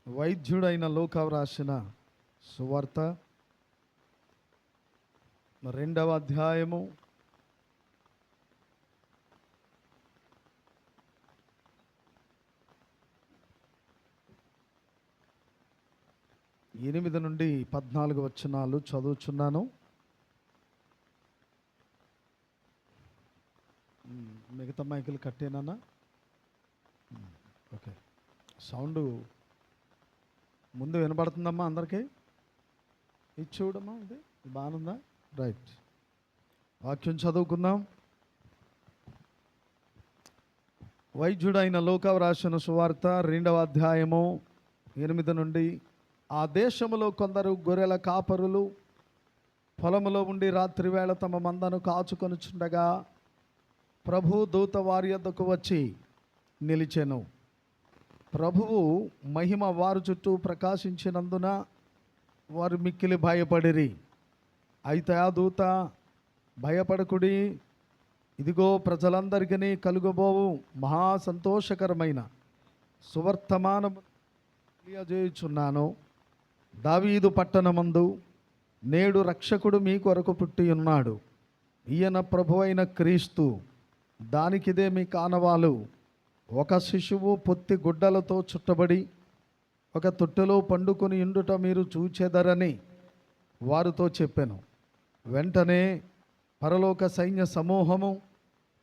వైద్యుడైన లూకా వ్రాసిన సువార్త 2వ అధ్యాయము 8 నుండి 14 వచనాలు చదువుచున్నాను. మిగతా మైకులు కట్టేనా? ఓకే. సౌండ్ ముందు వినబడుతుందమ్మా అందరికీ? ఇది చూడమ్మా, ఇది బాగుందా? రైట్. వాక్యం చదువుకుందాం. వైద్యుడైన లూకా వ్రాసిన సువార్త 2వ అధ్యాయము 8 నుండి. ఆ దేశములో కొందరు గొర్రెల కాపరులు పొలములో ఉండి రాత్రివేళ తమ మందను కాచుకొనుచుండగా ప్రభు దూత వారి యొద్దకు వచ్చి నిలిచెను. ప్రభువు మహిమ వారి చుట్టూ ప్రకాశించినందున వారు మిక్కిలి భయపడిరి. అయితే ఆ దూత, భయపడకుడి, ఇదిగో ప్రజలందరికీ కలుగబోవు మహా సంతోషకరమైన సువర్తమానము తెలియజేయుచున్నాను. దావీదు పట్టణమందు నేడు రక్షకుడు మీ కొరకు పుట్టి ఉన్నాడు. ఈయన ప్రభువైన క్రీస్తు. దానికిదే మీ కానవాలు. ఒక శిశువు పొత్తి గుడ్డలతో చుట్టబడి ఒక తొట్టెలో పండుకొని ఇండుట మీరు చూచెదరని వారితో చెప్పాను. వెంటనే పరలోక సైన్య సమూహము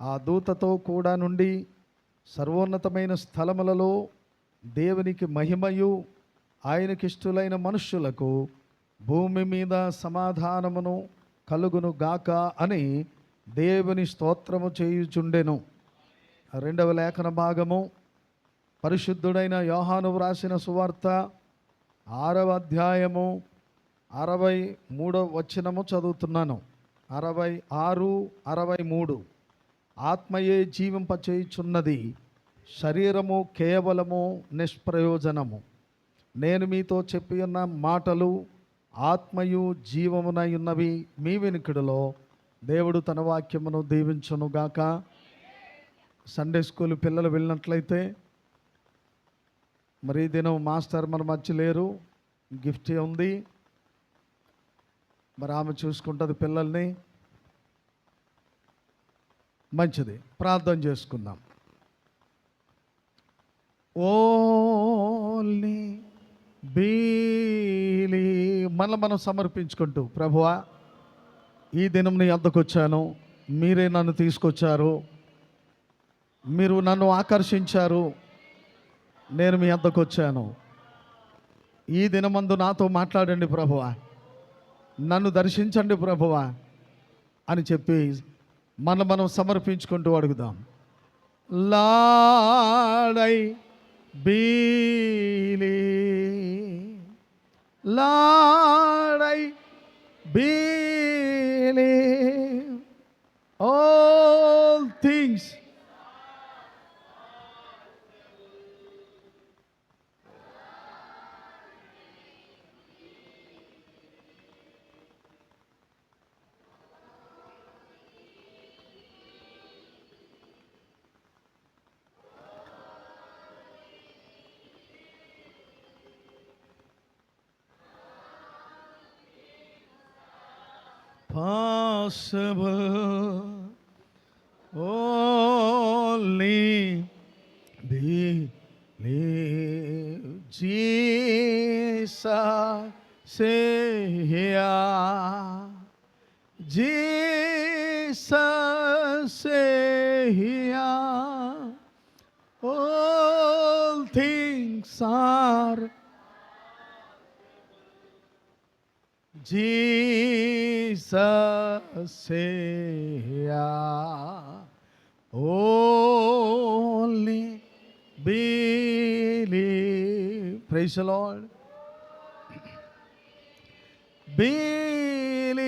ఆ దూతతో కూడా నుండి సర్వోన్నతమైన స్థలములలో దేవునికి మహిమయు ఆయనకిష్టులైన మనుష్యులకు భూమి మీద సమాధానమును కలుగును గాక అని దేవుని స్తోత్రము చేయుచుండెను. 2వ లేఖన భాగము పరిశుద్ధుడైన యోహాను వ్రాసిన సువార్త 6వ అధ్యాయము 63వ వచనము చదువుతున్నాను. 66, 63. ఆత్మయే జీవింపచేయుచున్నది, శరీరము కేవలము నిష్ప్రయోజనము. నేను మీతో చెప్పి ఉన్న మాటలు ఆత్మయు జీవమునై ఉన్నవి. మీ వినికిడిలో దేవుడు తన వాక్యమును దీవించునుగాక. సండే స్కూల్ పిల్లలు వెళ్ళినట్లయితే, మరి ఈ దినం మాస్టర్ మన మధ్య లేరు, గిఫ్ట్ ఉంది, మరి ఆమె చూసుకుంటుంది పిల్లల్ని. మంచిది, ప్రార్థన చేసుకుందాం. ఓన్లీ బీలీ మనం సమర్పించుకుంటూ, ప్రభువా ఈ దినం నీ వద్దకు వచ్చాను, మీరే నన్ను తీసుకొచ్చారు, మీరు నన్ను ఆకర్షించారు, నేను మీ వద్దకు వచ్చాను. ఈ దినమందు నాతో మాట్లాడండి ప్రభువా, నన్ను దర్శించండి ప్రభువా అని చెప్పి మనం సమర్పించుకుంటూ అడుగుదాం. Lord I believe, Lord I believe, all things possible, only believe Jesus Savior, Jesus Savior, all things are Jesus Savior, only believe. Praise the Lord. Believe,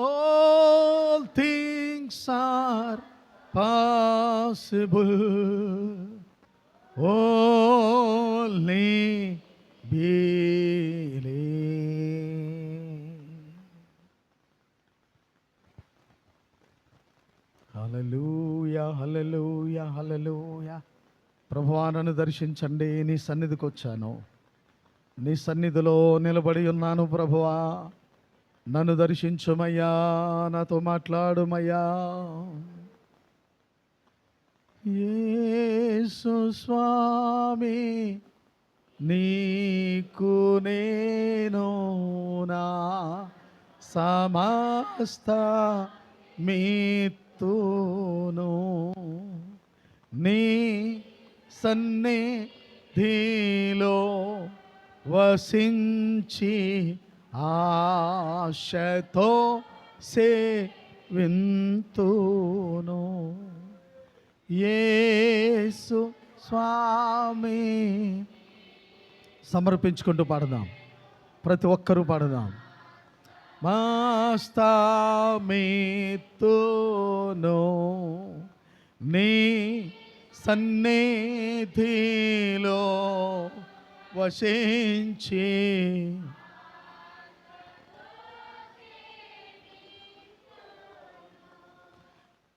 all things are possible, only believe. హల్లెలూయా, హల్లెలూయా, హల్లెలూయా. ప్రభువా, నన్ను దర్శించండి. నీ సన్నిధికి వచ్చాను, నీ సన్నిధిలో నిలబడి ఉన్నాను. ప్రభువా, నన్ను దర్శించుమయ్యా, నాతో మాట్లాడుమయ్యా. యేసు స్వామి, నీకు నేను నా సమస్త మిత్తును, నీ సన్నిధిలో వసించి ఆశతో సేవింతును. యేసు స్వామి. సమర్పించుకుంటూ పాడదాం, ప్రతి ఒక్కరూ పాడదాం. మస్తామిత్తును, నీ సన్నిధిలో వసించి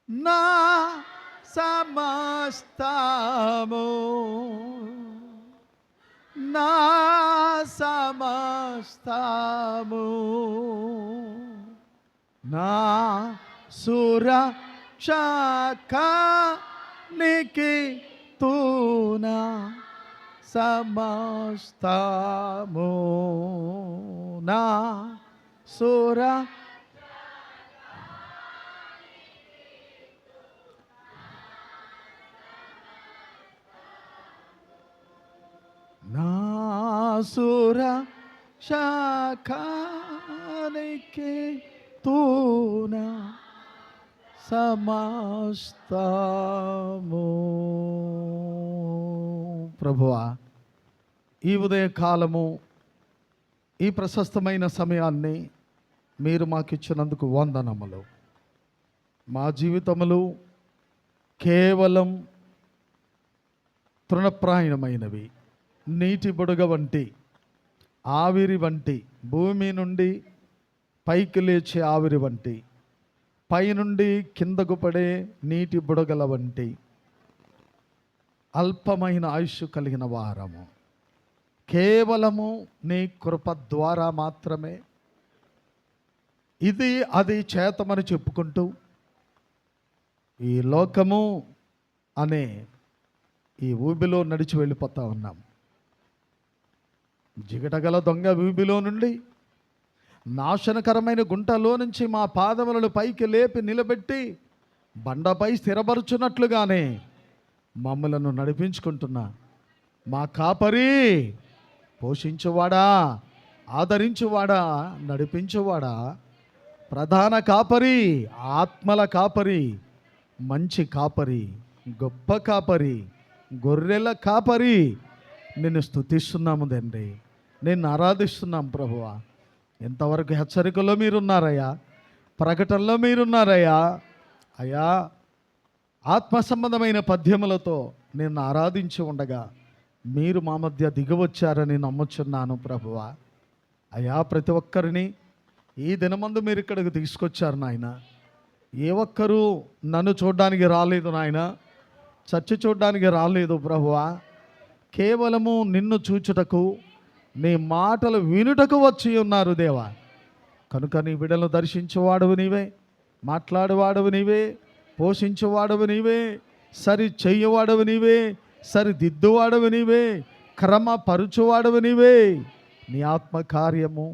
నా సమస్తము, నా సమస్తము, నా సురక్షకానికి తూనా సమస్తము, నా సురక్షకానికి తూనా సమస్తము. ప్రభువా, ఈ ఉదయకాలము, ఈ ప్రశస్తమైన సమయాన్ని మీరు మాకిచ్చినందుకు వందనములు. మా జీవితములు కేవలం తృణప్రాయమైనవి, నీటి బుడగ వంటి, ఆవిరి వంటి, భూమి నుండి పైకి లేచే ఆవిరి వంటి, పైనుండి కిందకు పడే నీటి బుడగల వంటి అల్పమైన ఆయుష్ కలిగిన వారము. కేవలము నీ కృప ద్వారా మాత్రమే ఇది అది చేతమని చెప్పుకుంటూ ఈ లోకము అనే ఈ ఊబిలో నడిచి వెళ్ళిపోతా ఉన్నాం. జిగటగల దొంగ ఊబిలో నుండి, నాశనకరమైన గుంటలో నుంచి మా పాదములను పైకి లేపి నిలబెట్టి బండపై స్థిరపరుచున్నట్లుగానే మమ్మలను నడిపించుకుంటున్నా మా కాపరి, పోషించువాడా, ఆదరించువాడా, నడిపించువాడా, ప్రధాన కాపరి, ఆత్మల కాపరి, మంచి కాపరి, గొప్ప కాపరి, గొర్రెల కాపరి, నిన్ను స్తుతిస్తున్నాము తండ్రి, నిన్ను ఆరాధిస్తున్నాం ప్రభువా. ఎంతవరకు హెచ్చరికలో మీరున్నారయ్యా, ప్రకటనలో మీరున్నారయ్యా. అయ్యా, ఆత్మ సంబంధమైన పద్యములతో నిన్ను ఆరాధించి ఉండగా మీరు మా మధ్య దిగవచ్చారని నమ్ముచున్నాను ప్రభువా. అయ్యా, ప్రతి ఒక్కరిని ఈ దినమందు మీరు ఇక్కడికి తీసుకొచ్చారు నాయన. ఏ ఒక్కరూ నన్ను చూడడానికి రాలేదు నాయన, చర్చ చూడడానికి రాలేదు ప్రభువా. కేవలము నిన్ను చూచుటకు, నీ మాటలు వినుటకు వచ్చి ఉన్నారు దేవా. కనుక నీ బిడ్డలను దర్శించేవాడవు నీవే, మాట్లాడేవాడవు నీవే, పోషించేవాడవు నీవే, సరి చెయ్యవాడవు నీవే, సరిదిద్దువాడవు నీవే, క్రమపరుచువాడవు నీవే. నీ ఆత్మ కార్యము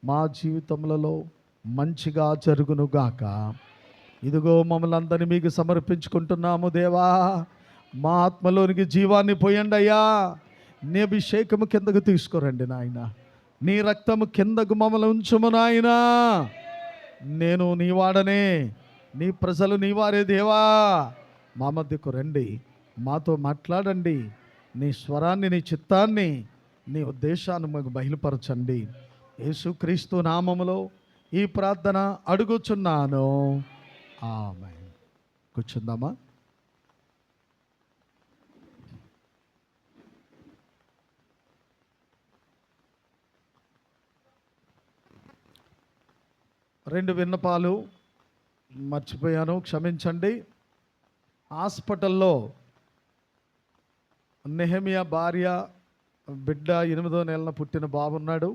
మా జీవితములలో మంచిగా జరుగునుగాక. ఇదిగో మమ్మల్ని అందరినీ మీకు సమర్పించుకుంటున్నాము దేవా. మా ఆత్మలోనికి జీవాన్ని పోయండి అయ్యా. నీ అభిషేకము కిందకు తీసుకురండి నాయన, నీ రక్తము కిందకు మమ్మల్ని ఉంచుము నాయన. నేను నీ వాడనే, నీ ప్రజలు నీ వారే దేవా. మా మధ్యకు రండి, మాతో మాట్లాడండి. నీ స్వరాన్ని, నీ చిత్తాన్ని, నీ ఉద్దేశాన్ని మాకు బయలుపరచండి. యేసుక్రీస్తు నామములో ఈ ప్రార్థన అడుగుచున్నాను, ఆమేన్. కూర్చుందామా? రెండు విన్నపాలు మర్చిపోయాను, క్షమించండి. హాస్పిటల్లో నెహెమియా భార్య బిడ్డ 8వ నెలన పుట్టిన బాబున్నాడు.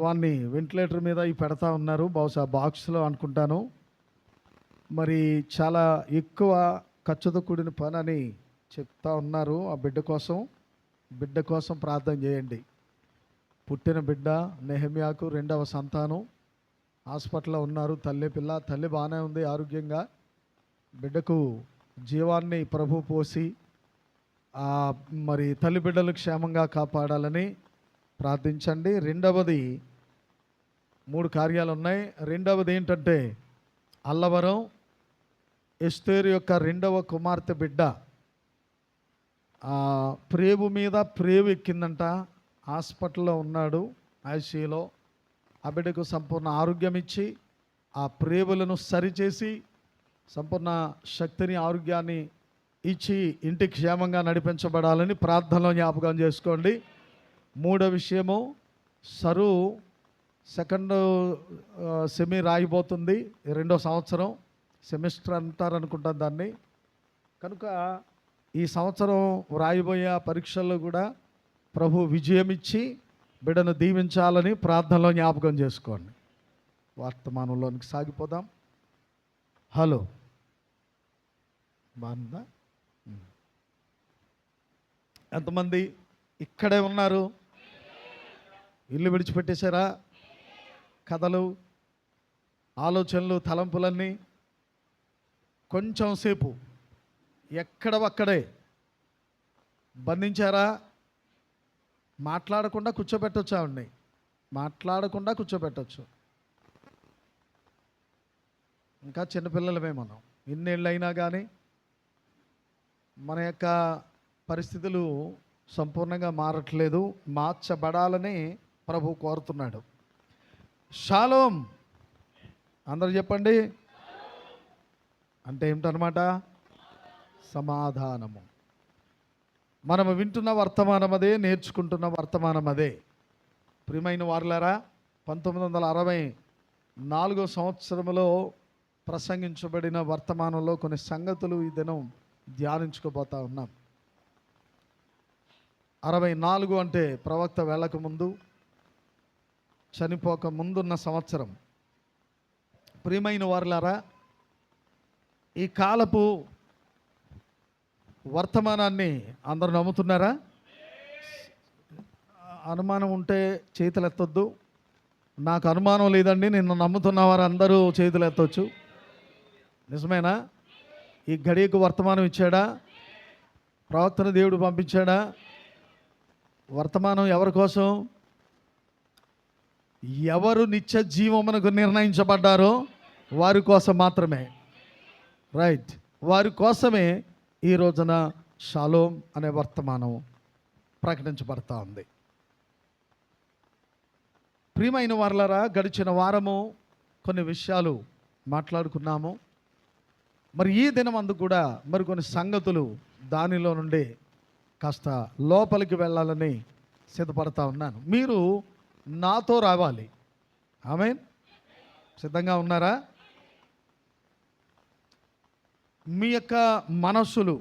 వాడిని వెంటిలేటర్ మీద పెడతా ఉన్నారు, బహుశా బాక్స్లో అనుకుంటాను. మరి చాలా ఎక్కువ ఖర్చుతో కూడిన పని అని చెప్తా ఉన్నారు. ఆ బిడ్డ కోసం ప్రార్థన చేయండి. పుట్టిన బిడ్డ నెహెమియాకు 2వ సంతానం. హాస్పిటల్లో ఉన్నారు. తల్లి బాగానే ఉంది ఆరోగ్యంగా. బిడ్డకు జీవాన్ని ప్రభు పోసి మరి తల్లి బిడ్డలు క్షేమంగా కాపాడాలని ప్రార్థించండి. 2వది 3 కార్యాలు ఉన్నాయి. 2వది ఏంటంటే అల్లవరం ఎస్తేరు యొక్క 2వ కుమార్తె బిడ్డ ప్రేగు మీద ప్రేగు ఎక్కిందంట. హాస్పిటల్లో ఉన్నాడు, ఐసీయూలో. ఆ బిడ్డకు సంపూర్ణ ఆరోగ్యం ఇచ్చి ఆ ప్రేగులను సరిచేసి సంపూర్ణ శక్తిని ఆరోగ్యాన్ని ఇచ్చి ఇంటికి క్షేమంగా నడిపించబడాలని ప్రార్థనలో జ్ఞాపకం చేసుకోండి. 3వ విషయము, సరు 2nd సెమీ రాయిపోతుంది. 2వ సంవత్సరం సెమిస్టర్ అంటారు అనుకుంటాను దాన్ని. కనుక ఈ సంవత్సరం రాయిపోయే పరీక్షల్లో కూడా ప్రభు విజయం ఇచ్చి బిడ్డను దీవించాలని ప్రార్థనలో జ్ఞాపకం చేసుకోండి. వర్తమానంలోనికి సాగిపోదాం. హలో, బాగుందా? ఎంతమంది ఇక్కడే ఉన్నారు? ఇల్లు విడిచిపెట్టేశారా? కథలు, ఆలోచనలు, తలంపులన్నీ కొంచెం సేపు ఎక్కడవక్కడే బంధించారా? మాట్లాడకుండా కూర్చోబెట్టొచ్చు. ఆవిడ్ని మాట్లాడకుండా కూర్చోబెట్టచ్చు. ఇంకా చిన్నపిల్లలమే మనం. ఇన్నేళ్ళైనా కానీ మన యొక్క పరిస్థితులు సంపూర్ణంగా మారట్లేదు. మార్చబడాలని ప్రభు కోరుతున్నాడు. షాలోం అందరూ చెప్పండి. అంటే ఏమిటనమాట? సమాధానము. మనము వింటున్న వర్తమానం అదే, నేర్చుకుంటున్న వర్తమానం అదే. ప్రియమైన వారులారా, 1964 సంవత్సరంలో ప్రసంగించబడిన వర్తమానంలో కొన్ని సంగతులు ఈ దినం ధ్యానించుకోబోతా ఉన్నాం. 64 అంటే ప్రవక్త వెళ్ళక ముందు, చనిపోక ముందున్న సంవత్సరం. ప్రియమైన వారులారా, ఈ కాలపు వర్తమానాన్ని అందరూ నమ్ముతున్నారా? అనుమానం ఉంటే చేతులు ఎత్తొద్దు. నాకు అనుమానం లేదండి, నిన్ను నమ్ముతున్న వారు అందరూ చేతులు ఎత్తవచ్చు. నిజమేనా? ఈ గడియకు వర్తమానం ఇచ్చాడా? ప్రవక్తను దేవుడు పంపించాడా? వర్తమానం ఎవరి కోసం? ఎవరు నిత్య జీవమునకు నిర్ణయించబడ్డారో వారి కోసం మాత్రమే. రైట్, వారి కోసమే ఈ రోజున షాలోం అనే వర్తమానం ప్రకటించబడతా ఉంది. ప్రియమైన వారలారా, గడిచిన వారము కొన్ని విషయాలు మాట్లాడుకున్నాము. మరి ఈ దినమందు కూడా మరికొన్ని సంగతులు దానిలో నుండి కాస్త లోపలికి వెళ్ళాలని సిద్ధపడతా ఉన్నాను. మీరు నాతో రావాలి. ఆమేన్. సిద్ధంగా ఉన్నారా? మీ యొక్క మనస్సులు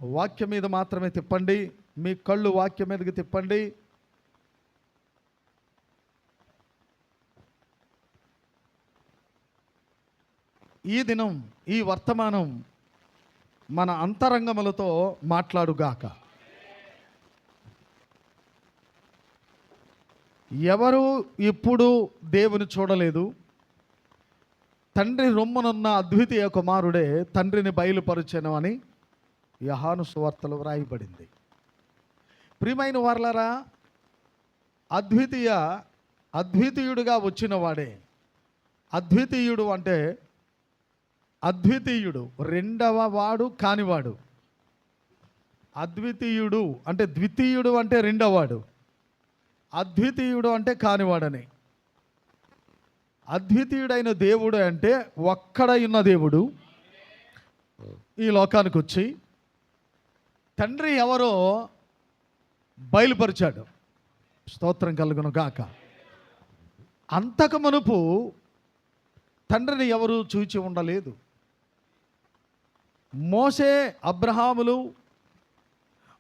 వాక్యం మీద మాత్రమే తిప్పండి. మీ కళ్ళు వాక్యం మీదకి తిప్పండి. ఈ దినం ఈ వర్తమానం మన అంతరంగములతో మాట్లాడుగాక. ఎవరు ఇప్పుడు దేవుని చూడలేదు, తండ్రి రొమ్మునున్న అద్వితీయ కుమారుడే తండ్రిని బయలుపరచెను అని యోహాను సువార్తలో వ్రాయబడింది. ప్రియమైన వారలారా, అద్వితీయుడుగా వచ్చిన వాడే. అద్వితీయుడు అంటే అద్వితీయుడు, రెండవ వాడు కానివాడు. అద్వితీయుడు అంటే ద్వితీయుడు అంటే రెండవవాడు, అద్వితీయుడు అంటే కానివాడని. అద్వితీయుడైన దేవుడు అంటే ఒక్కడై ఉన్న దేవుడు ఈ లోకానికి వచ్చి తండ్రి ఎవరో బయలుపరిచాడు. స్తోత్రం కలుగును గాక. అంతకు మునుపు తండ్రిని ఎవరు చూచి ఉండలేదు. మోసే, అబ్రహాములు,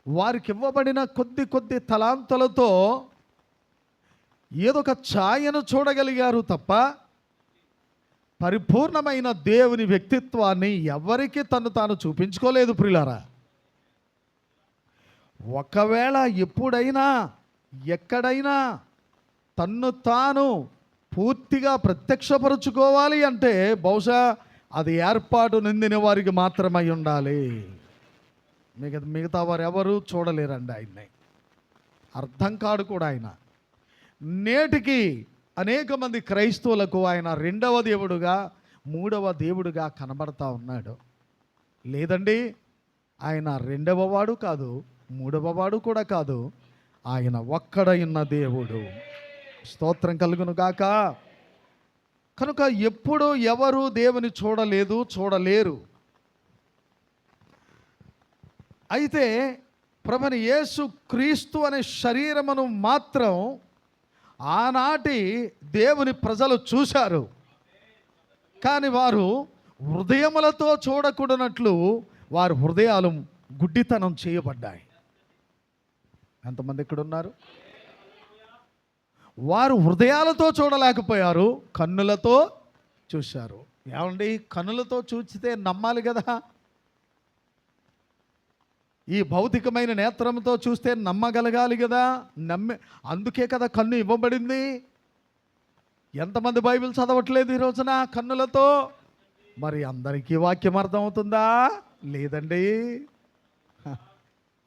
వారికి ఇవ్వబడిన కొద్ది కొద్ది తలాంతులతో ఏదో ఒక ఛాయను చూడగలిగారు తప్ప పరిపూర్ణమైన దేవుని వ్యక్తిత్వాన్ని ఎవరికి తను తాను చూపించుకోలేదు ప్రియులారా. ఒకవేళ ఎప్పుడైనా ఎక్కడైనా తన్ను తాను పూర్తిగా ప్రత్యక్షపరుచుకోవాలి అంటే బహుశా అది ఏర్పాటు నిందిన వారికి మాత్రమై ఉండాలి. మిగతా వారు ఎవరు చూడలేరండి ఆయన్ని, అర్థం కాడు కూడా ఆయన. నేటికి అనేక మంది క్రైస్తవులకు ఆయన రెండవ దేవుడుగా మూడవ దేవుడుగా కనబడతా ఉన్నాడు. లేదండి, ఆయన రెండవ వాడు కాదు, మూడవ వాడు కూడా కాదు, ఆయన ఒక్కడైన దేవుడు. స్తోత్రం కలుగును గాక. కనుక ఎప్పుడు ఎవరు దేవుని చూడలేదు, చూడలేరు. అయితే ప్రభువైన యేసు క్రీస్తు అనే శరీరమును మాత్రం ఆనాటి దేవుని ప్రజలు చూశారు. కానీ వారు హృదయములతో చూడకూడనట్లు వారి హృదయాలు గుడ్డితనం చేయబడ్డాయి. ఎంతమంది ఇక్కడ ఉన్నారు? వారు హృదయాలతో చూడలేకపోయారు, కన్నులతో చూశారు. ఏమండి, కన్నులతో చూచితే నమ్మాలి కదా. ఈ భౌతికమైన నేత్రంతో చూస్తే నమ్మగలగాలి కదా. అందుకే కదా కన్ను ఇవ్వబడింది. ఎంతమంది బైబిల్ చదవట్లేదు ఈ రోజున కన్నులతో? మరి అందరికీ వాక్యం అర్థమవుతుందా? లేదండి.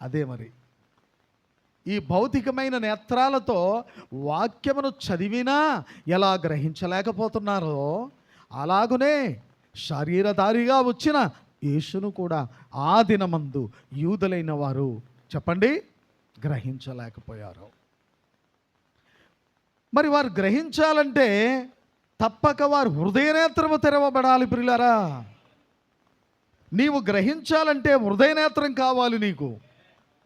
అదే మరి, ఈ భౌతికమైన నేత్రాలతో వాక్యమును చదివినా ఎలా గ్రహించలేకపోతున్నారో అలాగునే శరీరధారిగా వచ్చిన యేసును కూడా ఆ దినమందు యూదులైన వారు చెప్పండి గ్రహించలేకపోయారు. మరి వారు గ్రహించాలంటే తప్పక వారు హృదయనేత్రము తెరవబడాలి. ప్రియులారా, నీవు గ్రహించాలంటే హృదయనేత్రం కావాలి నీకు.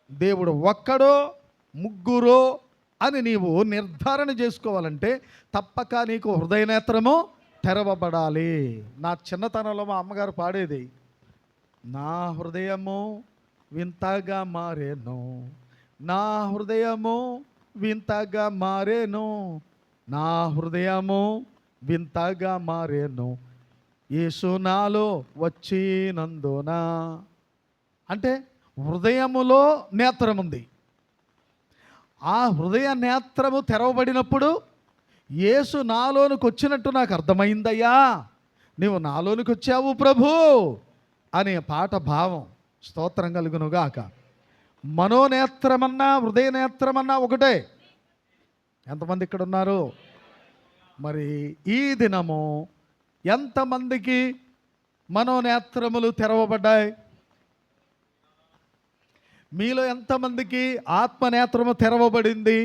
దేవుడు ఒక్కడో ముగ్గురో అని నీవు నిర్ధారణ చేసుకోవాలంటే తప్పక నీకు హృదయనేత్రము తెరవబడాలి. నా చిన్నతనంలో మా అమ్మగారు పాడేది, నా హృదయము వింతగా మారేను, నా హృదయము వింతగా మారేను, నా హృదయము వింతగా మారేను యేసు నాలో వచ్చినందున. అంటే హృదయములో నేత్రం ఉంది. ఆ హృదయ నేత్రము తెరవబడినప్పుడు యేసు నాలోనికి వచ్చినట్టు నాకు అర్థమైందయ్యా, నీవు నాలోనికి వచ్చావు ప్రభు అనే పాట భావం. స్తోత్రం కలుగునుగాక. మనోనేత్రమన్నా హృదయ నేత్రమన్నా ఒకటే. ఎంతమంది ఇక్కడ ఉన్నారు? మరి ఈ దినము ఎంతమందికి మనోనేత్రములు తెరవబడ్డాయి? మీలో ఎంతమందికి ఆత్మనేత్రము తెరవబడింది?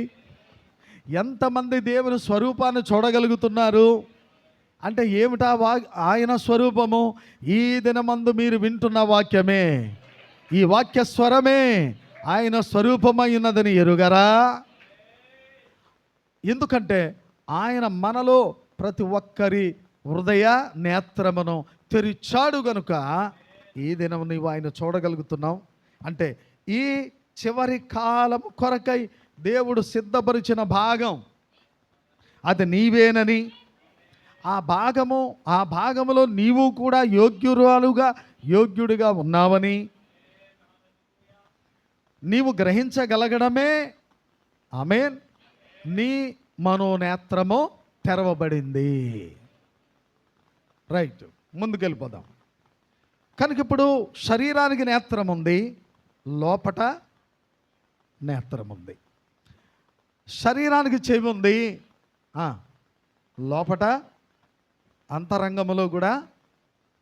ఎంతమంది దేవుని స్వరూపాన్ని చూడగలుగుతున్నారు? అంటే ఏమిటా ఆయన స్వరూపము? ఈ దినమందు మీరు వింటున్న వాక్యమే, ఈ వాక్య స్వరమే ఆయన స్వరూపమై ఉన్నదని ఎరుగరా? ఎందుకంటే ఆయన మనలో ప్రతి ఒక్కరి హృదయ నేత్రమును తెరిచాడు గనుక ఈ దినం నీవు ఆయన చూడగలుగుతున్నావు. అంటే ఈ చివరి కాలం కొరకై దేవుడు సిద్ధపరిచిన భాగం అది నీవేనని, ఆ భాగములో నీవు కూడా యోగ్యుడిగా ఉన్నావని నీవు గ్రహించగలగడమే ఆమేన్ నీ మనోనేత్రము తెరవబడింది. రైట్, ముందుకెళ్ళిపోదాం. కనుక ఇప్పుడు శరీరానికి నేత్రం ఉంది, లోపట నేత్రం ఉంది. శరీరానికి చెవి ఉంది, లోపట అంతరంగంలో కూడా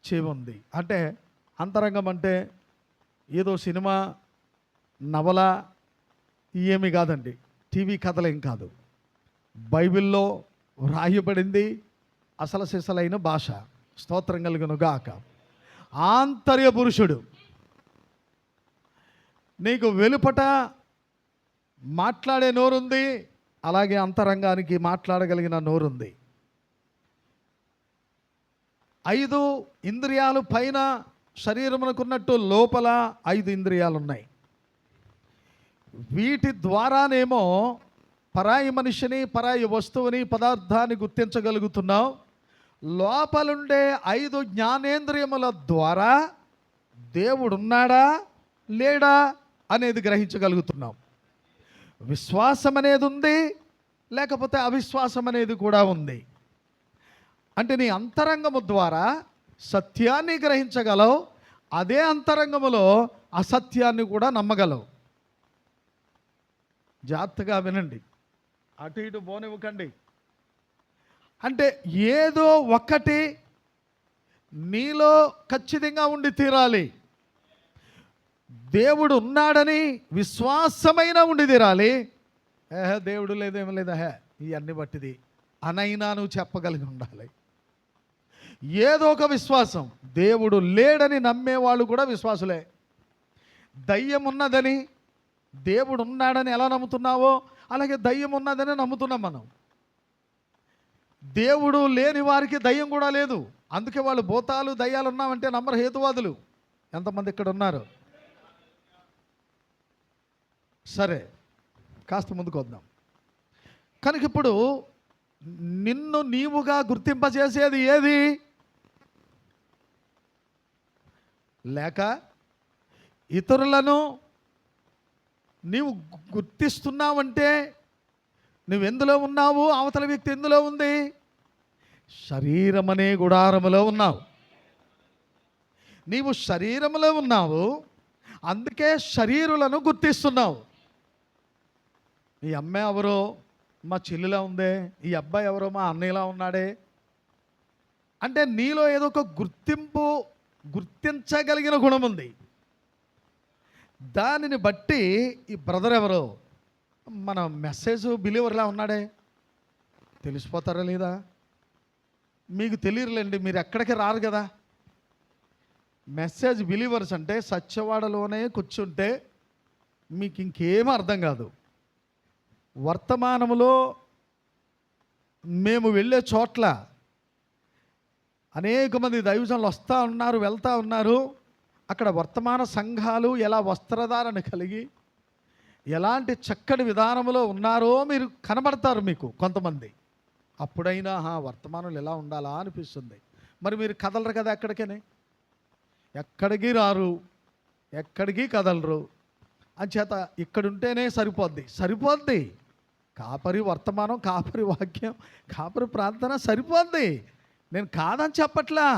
చెవి ఉంది. అంటే అంతరంగం అంటే ఏదో సినిమా నవల ఏమి కాదండి, టీవీ కథలేం కాదు. బైబిల్లో రాయబడింది అసలు సిసలైన భాష. స్తోత్రం కలుగును గాక. ఆంతర్య పురుషుడు నీకు వెలుపట మాట్లాడే నోరుంది, అలాగే అంతరంగానికి మాట్లాడగలిగిన నోరుంది. 5 ఇంద్రియాలు పైన శరీరమునకున్నట్టు లోపల 5 ఇంద్రియాలు ఉన్నాయి. వీటి ద్వారానేమో పరాయి మనిషిని, పరాయి వస్తువుని, పదార్థాన్ని గుర్తించగలుగుతున్నావు. లోపలుండే 5 జ్ఞానేంద్రియముల ద్వారా దేవుడు ఉన్నాడా లేడా అనేది గ్రహించగలుగుతున్నాం. విశ్వాసం అనేది ఉంది, లేకపోతే అవిశ్వాసం అనేది కూడా ఉంది. అంటే నీ అంతరంగము ద్వారా సత్యాన్ని గ్రహించగలవు, అదే అంతరంగములో అసత్యాన్ని కూడా నమ్మగలవు. జాగ్రత్తగా వినండి, అటు ఇటు పోనివ్వకండి. అంటే ఏదో ఒక్కటి నీలో ఖచ్చితంగా ఉండి తీరాలి. దేవుడు ఉన్నాడని విశ్వాసమైన ఉండి తీరాలి. దేవుడు లేదేమో లేదా ఇవన్నీ బట్టిది అనైనా నువ్వు చెప్పగలిగి ఉండాలి. ఏదో ఒక విశ్వాసం. దేవుడు లేడని నమ్మేవాళ్ళు కూడా విశ్వాసులే. దయ్యం ఉన్నదని, దేవుడు ఉన్నాడని ఎలా నమ్ముతున్నావో అలాగే దయ్యం ఉన్నదని నమ్ముతున్నాం మనం. దేవుడు లేని వారికి దయ్యం కూడా లేదు. అందుకే వాళ్ళు భూతాలు దయ్యాలు ఉన్నామంటే నమ్మరు హేతువాదులు. ఎంతమంది ఇక్కడ ఉన్నారు? సరే, కాస్త ముందుకు వద్దాం. కనుక ఇప్పుడు నిన్ను నీవుగా గుర్తింపజేసేది ఏది? లేక ఇతరులను నీవు గుర్తిస్తున్నావంటే నువ్వు ఎందులో ఉన్నావు? అవతల వ్యక్తి ఎందులో ఉంది? శరీరం అనే గుడారములో ఉన్నావు. నీవు శరీరములో ఉన్నావు, అందుకే శరీరులను గుర్తిస్తున్నావు. ఈ అమ్మాయి ఎవరో మా చెల్లిలా ఉందే, ఈ అబ్బాయి ఎవరో మా అన్నయ్యలా ఉన్నాడే అంటే నీలో ఏదో ఒక గుర్తించగలిగిన గుణం ఉంది. దానిని బట్టి ఈ బ్రదర్ ఎవరో మన మెసేజ్ బిలీవర్లా ఉన్నాడే తెలిసిపోతారా లేదా? మీకు తెలియరులేండి, మీరు ఎక్కడికి రారు కదా. మెసేజ్ బిలీవర్స్ అంటే సత్యవాడలోనే కూర్చుంటే మీకు ఇంకేమీ అర్థం కాదు. వర్తమానములో మేము వెళ్ళే చోట్ల అనేక మంది దైవజనులు వస్తూ ఉన్నారు, వెళ్తూ ఉన్నారు. అక్కడ వర్తమాన సంఘాలు ఎలా వస్త్రధారణ కలిగి ఎలాంటి చక్కటి విధానంలో ఉన్నారో మీరు కనబడతారు మీకు కొంతమంది. అప్పుడైనా వర్తమానులు ఎలా ఉండాలా అనిపిస్తుంది. మరి మీరు కదలరు కదా, ఎక్కడికి రారు, ఎక్కడికి కదలరు. అంచేత ఇక్కడుంటేనే సరిపోద్ది. కాపరి వర్తమానం, కాపరి వాక్యం, కాపరి ప్రార్థన సరిపోద్ది. నేను కాదని చెప్పట్లా.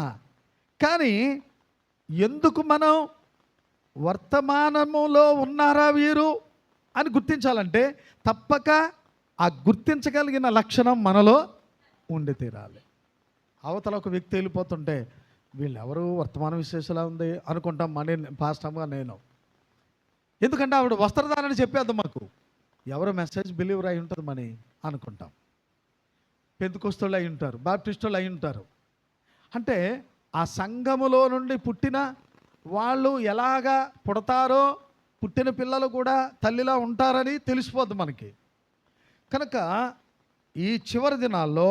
కానీ ఎందుకు మనం వర్తమానములో ఉన్నారా వీరు అని గుర్తించాలంటే తప్పక ఆ గుర్తించగలిగిన లక్షణం మనలో ఉండి తీరాలి. అవతల ఒక వ్యక్తి వెళ్ళిపోతుంటే వీళ్ళెవరు వర్తమాన విశేషలా ఉంది అనుకుంటాం. పాస్టమ్గా నేను, ఎందుకంటే ఆవిడ వస్త్రధారణ చెప్పేద్దాం మాకు, ఎవరు మెసేజ్ బిలీవర్ అయి ఉంటుంది మని అనుకుంటాం. పెంతెకొస్తోళ్ళు అయి ఉంటారు, బాప్టిస్టులు అయి ఉంటారు. అంటే ఆ సంఘములో నుండి పుట్టిన వాళ్ళు ఎలాగా పుడతారో పుట్టిన పిల్లలు కూడా తల్లిలా ఉంటారని తెలిసిపోద్ది మనకి. కనుక ఈ చివరి దినాల్లో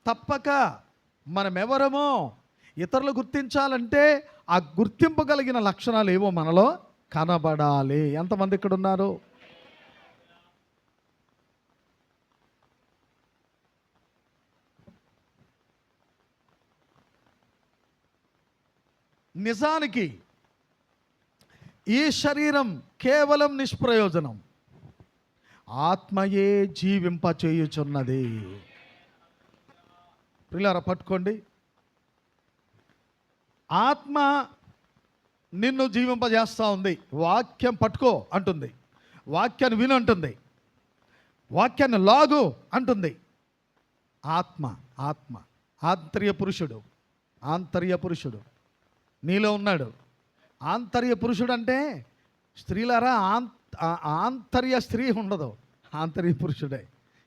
తప్పక మనమెవరమో ఇతరులు గుర్తించాలంటే ఆ గుర్తింపగలిగిన లక్షణాలు ఏవో మనలో కనబడాలి. ఎంతమంది ఇక్కడ ఉన్నారు? నిజానికి ఈ శరీరం కేవలం నిష్ప్రయోజనం, ఆత్మయే జీవింపచేయుచున్నది. పిల్లరా పట్టుకోండి, ఆత్మ నిన్ను జీవింపజేస్తూ ఉంది. వాక్యం పట్టుకో అంటుంది, వాక్యాన్ని విను అంటుంది, వాక్యాన్ని లాగు అంటుంది. ఆత్మ ఆంతర్య పురుషుడు నీలో ఉన్నాడు. ఆంతర్య పురుషుడు అంటే స్త్రీలారా ఆంతర్య స్త్రీ ఉండదు, ఆంతర్య పురుషుడే.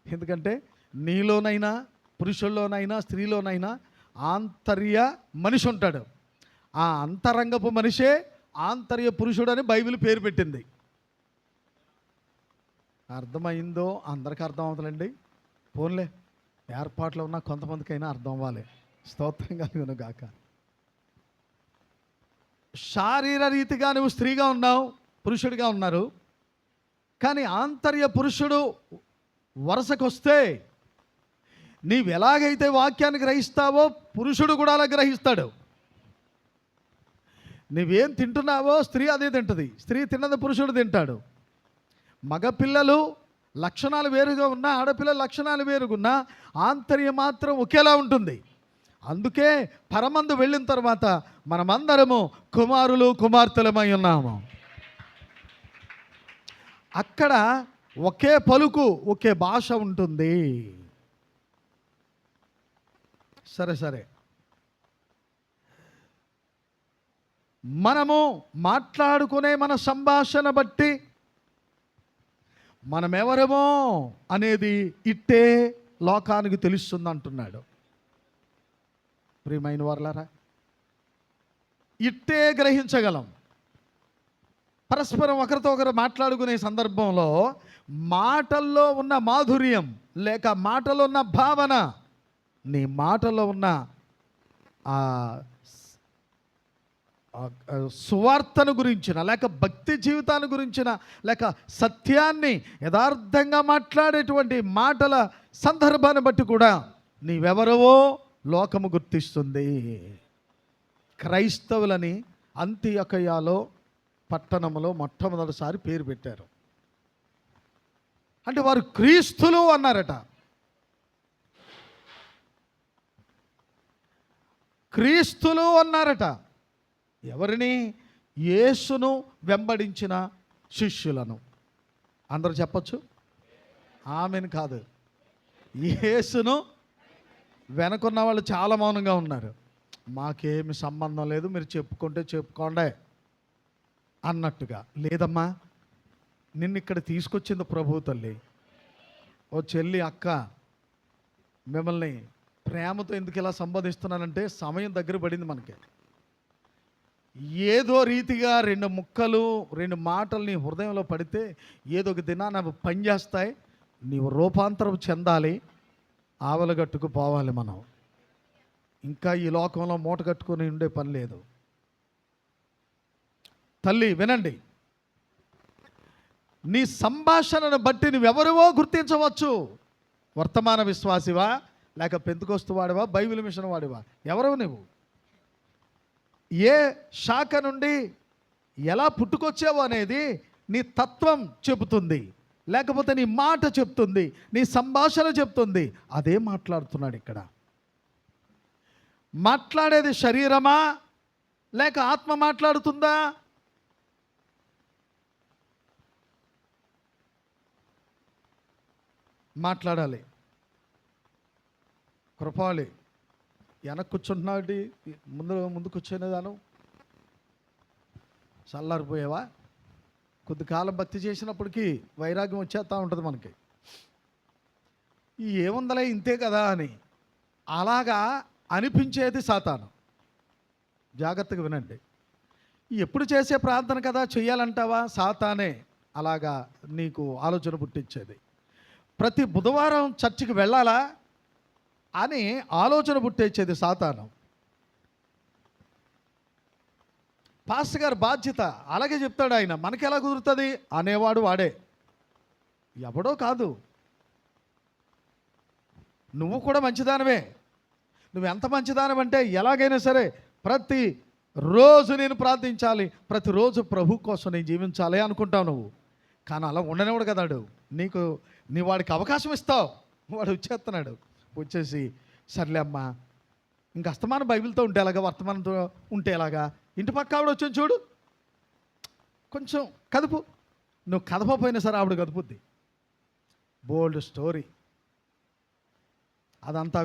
ఎందుకంటే నీలోనైనా పురుషుల్లోనైనా స్త్రీలోనైనా ఆంతర్య మనిషి ఉంటాడు. ఆ అంతరంగపు మనిషే ఆంతర్య పురుషుడు అని బైబిల్ పేరు పెట్టింది. అర్థమైందో? అందరికీ అర్థం అవుతుందండి. పోన్లే, ఏర్పాట్లో ఉన్న కొంతమందికైనా అర్థం అవ్వాలి. స్తోత్రం కలుగును గాక. శారీర రీతిగా నువ్వు స్త్రీగా ఉన్నావు, పురుషుడిగా ఉన్నారు. కానీ ఆంతర్య పురుషుడు వరుసకొస్తే నీవు ఎలాగైతే వాక్యాన్ని గ్రహిస్తావో పురుషుడు కూడా అలా గ్రహిస్తాడు. నువ్వేం తింటున్నావో స్త్రీ అదే తింటుంది, స్త్రీ తిన్నది పురుషుడు తింటాడు. మగపిల్లలు లక్షణాలు వేరుగా ఉన్నా, ఆడపిల్లల లక్షణాలు వేరుగా ఉన్నా ఆంతర్యం మాత్రం ఒకేలా ఉంటుంది. అందుకే పరమందు వెళ్ళిన తర్వాత మనమందరము కుమారులు కుమార్తెలమై ఉన్నాము. అక్కడ ఒకే పలుకు, ఒకే భాష ఉంటుంది. సరే మనము మాట్లాడుకునే మన సంభాషణ బట్టి మనమెవరమో అనేది ఇట్టే లోకానికి తెలుస్తుంది అంటున్నాడు. ప్రియమైన వారలారా, ఇట్టే గ్రహించగలం. పరస్పరం ఒకరితో ఒకరు మాట్లాడుకునే సందర్భంలో మాటల్లో ఉన్న మాధుర్యం లేక మాటలో ఉన్న భావన, నీ మాటలో ఉన్న సువార్తను గురించిన లేక భక్తి జీవితాన్ని గురించిన లేక సత్యాన్ని యథార్థంగా మాట్లాడేటువంటి మాటల సందర్భాన్ని బట్టి కూడా నీవెవరవో లోకము గుర్తిస్తుంది. క్రైస్తవులని అంతియొకయలో పట్టణంలో మొట్టమొదటిసారి పేరు పెట్టారు. అంటే వారు క్రీస్తులు అన్నారట. క్రీస్తులు అన్నారట. ఎవరిని? యేసును వెంబడించిన శిష్యులను. అందరూ చెప్పచ్చు ఆమెను కాదు. యేసును వెనకున్న వాళ్ళు చాలా మౌనంగా ఉన్నారు. మాకేమి సంబంధం లేదు, మీరు చెప్పుకుంటే చెప్పుకోండి అన్నట్టుగా. లేదమ్మా, నిన్ను ఇక్కడ తీసుకొచ్చింది ప్రభు తల్లి. ఓ చెల్లి, అక్క, మిమ్మల్ని ప్రేమతో ఎందుకు ఇలా సంబోధిస్తున్నానంటే సమయం దగ్గర పడింది మనకి. ఏదో రీతిగా రెండు మాటలు నీ హృదయంలో పడితే ఏదో ఒక దినాన పనిచేస్తాయి. నీవు రూపాంతరం చెందాలి, ఆవలగట్టుకు పోవాలి. మనం ఇంకా ఈ లోకంలో మూట కట్టుకొని ఉండే పని లేదు. తల్లి వినండి, నీ సంభాషణను బట్టి నువ్వెవరివో గుర్తించవచ్చు. వర్తమాన విశ్వాసివా లేక పెంతుకొస్తు వాడివా, బైబిల్ మిషన్ వాడివా, ఎవరవు నువ్వు? ఏ శాఖ నుండి ఎలా పుట్టుకొచ్చావు అనేది నీ తత్వం చెబుతుంది, లేకపోతే నీ మాట చెప్తుంది, నీ సంభాషణ చెప్తుంది. అదే మాట్లాడుతున్నాడు ఇక్కడ. మాట్లాడేది శరీరమా లేక ఆత్మ మాట్లాడుతుందా? మాట్లాడాలి. కృపాలి వెనక కూర్చుంటున్నాడు, ముందు కూర్చునేదాను. చల్లారిపోయావా? కొద్ది కాలం భక్తి చేసినప్పటికీ వైరాగ్యం వచ్చేస్తూ ఉంటుంది మనకి. ఏముందలే ఇంతే కదా అని అలాగా అనిపించేది సాతాను. జాగ్రత్తగా వినండి. ఎప్పుడు చేసే ప్రార్థన కదా చెయ్యాలంటావా? సాతానే అలాగా నీకు ఆలోచన పుట్టించేది. ప్రతి బుధవారం చర్చికి వెళ్ళాలా అని ఆలోచన పుట్టించేది సాతాను. పాస్టర్ గారి బాధ్యత అలాగే చెప్తాడు ఆయన. మనకి ఎలా కుదురుతుంది అనేవాడు వాడే, ఎవడో కాదు. నువ్వు కూడా మంచిదానవే. నువ్వు ఎంత మంచిదానవంటే ఎలాగైనా సరే ప్రతిరోజు నేను ప్రార్థించాలి, ప్రతిరోజు ప్రభు కోసం నేను జీవించాలి అనుకుంటావు నువ్వు. కానీ అలా ఉండనివాడు కదాడు. నీ వాడికి అవకాశం ఇస్తావు, వాడు వచ్చేస్తున్నాడు. వచ్చేసి సర్లే అమ్మా, ఇంక అస్తమానం బైబిల్తో ఉంటే ఎలాగా, వర్తమానంతో ఉంటే ఎలాగా, ఇంటి పక్క ఆవిడ వచ్చి చూడు, కొంచెం కదుపు. నువ్వు కదపపోయినా సరే ఆవిడ కదుపుద్ది. బోల్డ్ స్టోరీ. అదంతా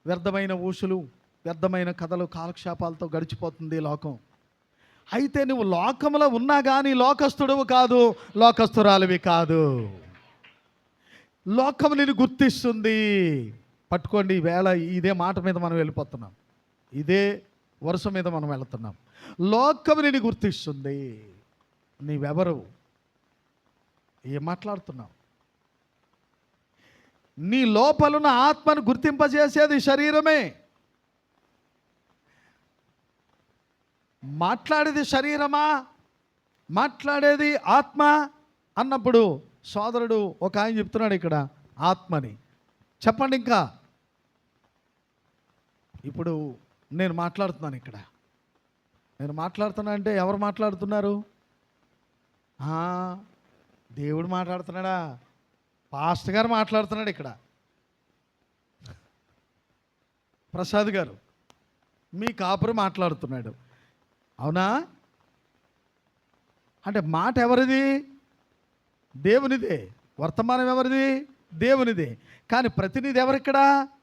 వ్యర్థమైన ఊసులు, వ్యర్థమైన కథలు, కాలక్షేపాలతో గడిచిపోతుంది లోకం. అయితే నువ్వు లోకంలో ఉన్నా కానీ లోకస్తుడువు కాదు, లోకస్తురాలివి కాదు. లోకం నిన్ను గుర్తిస్తుంది. పట్టుకోండి, ఈవేళ ఇదే మాట మీద మనం వెళ్ళిపోతున్నాం, ఇదే వరుస మీద మనం వెళుతున్నాం. లోకం నిన్ను గుర్తిస్తుంది. నీవెవరు? ఏం మాట్లాడుతున్నావు? నీ లోపలున్న ఆత్మను గుర్తింపజేసేది శరీరమే. మాట్లాడేది శరీరమా మాట్లాడేది ఆత్మ అన్నప్పుడు సోదరుడు ఒక ఆయన చెప్తున్నాడు ఇక్కడ ఆత్మని. చెప్పండి ఇంకా. ఇప్పుడు నేను మాట్లాడుతున్నాను ఇక్కడ. నేను మాట్లాడుతున్నా అంటే ఎవరు మాట్లాడుతున్నారు? దేవుడు మాట్లాడుతున్నాడా? పాస్టర్ గారు మాట్లాడుతున్నాడు ఇక్కడ. ప్రసాద్ గారు మీ కాపురు మాట్లాడుతున్నాడు. అవునా? అంటే మాట ఎవరిది? దేవునిదే. వర్తమానం ఎవరిది? దేవునిదే. కానీ ప్రతినిధి ఎవరిక్కడ?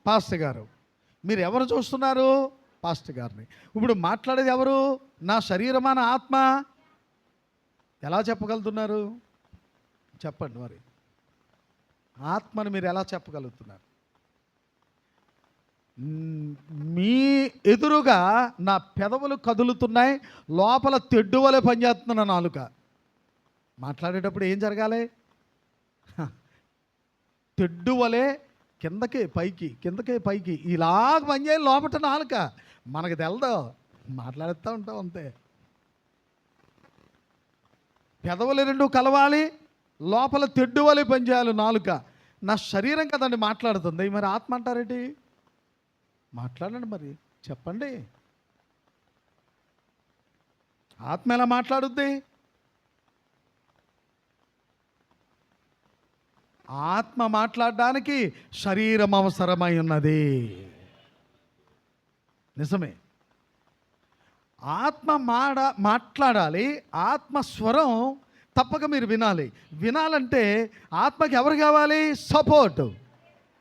పాస్టర్ గారు. మీరు ఎవరు చూస్తున్నారు? పాస్టర్ గారిని. ఇప్పుడు మాట్లాడేది ఎవరు? నా శరీరమా నా ఆత్మ? ఎలా చెప్పగలుగుతున్నారు? చెప్పండి మరి. ఆత్మని మీరు ఎలా చెప్పగలుగుతున్నారు? మీ ఎదురుగా నా పెదవులు కదులుతున్నాయి, లోపల తెడ్డు వలె పనిచేస్తున్న నాలుక. మాట్లాడేటప్పుడు ఏం జరగాలి? తెడ్డు వలె కిందకే పైకి, కిందకే పైకి ఇలాగ పనిచేయాలి లోపల నాలుక. మనకు తెలదు, మాట్లాడుతూ ఉంటాం అంతే. పెదవులు రెండు కలవాలి, లోపల తెడ్డు వలె పనిచేయాలి నాలుక. నా శరీరం కదండి మాట్లాడుతుంది, మరి ఆత్మ అంటారేంటి? మాట్లాడండి మరి, చెప్పండి. ఆత్మ ఎలా మాట్లాడుద్ది? ఆత్మ మాట్లాడడానికి శరీరం అవసరమై ఉన్నది. నిజమే. ఆత్మ మాట్లాడాలి. ఆత్మ స్వరం తప్పక మీరు వినాలి. వినాలంటే ఆత్మకి ఎవరు కావాలి?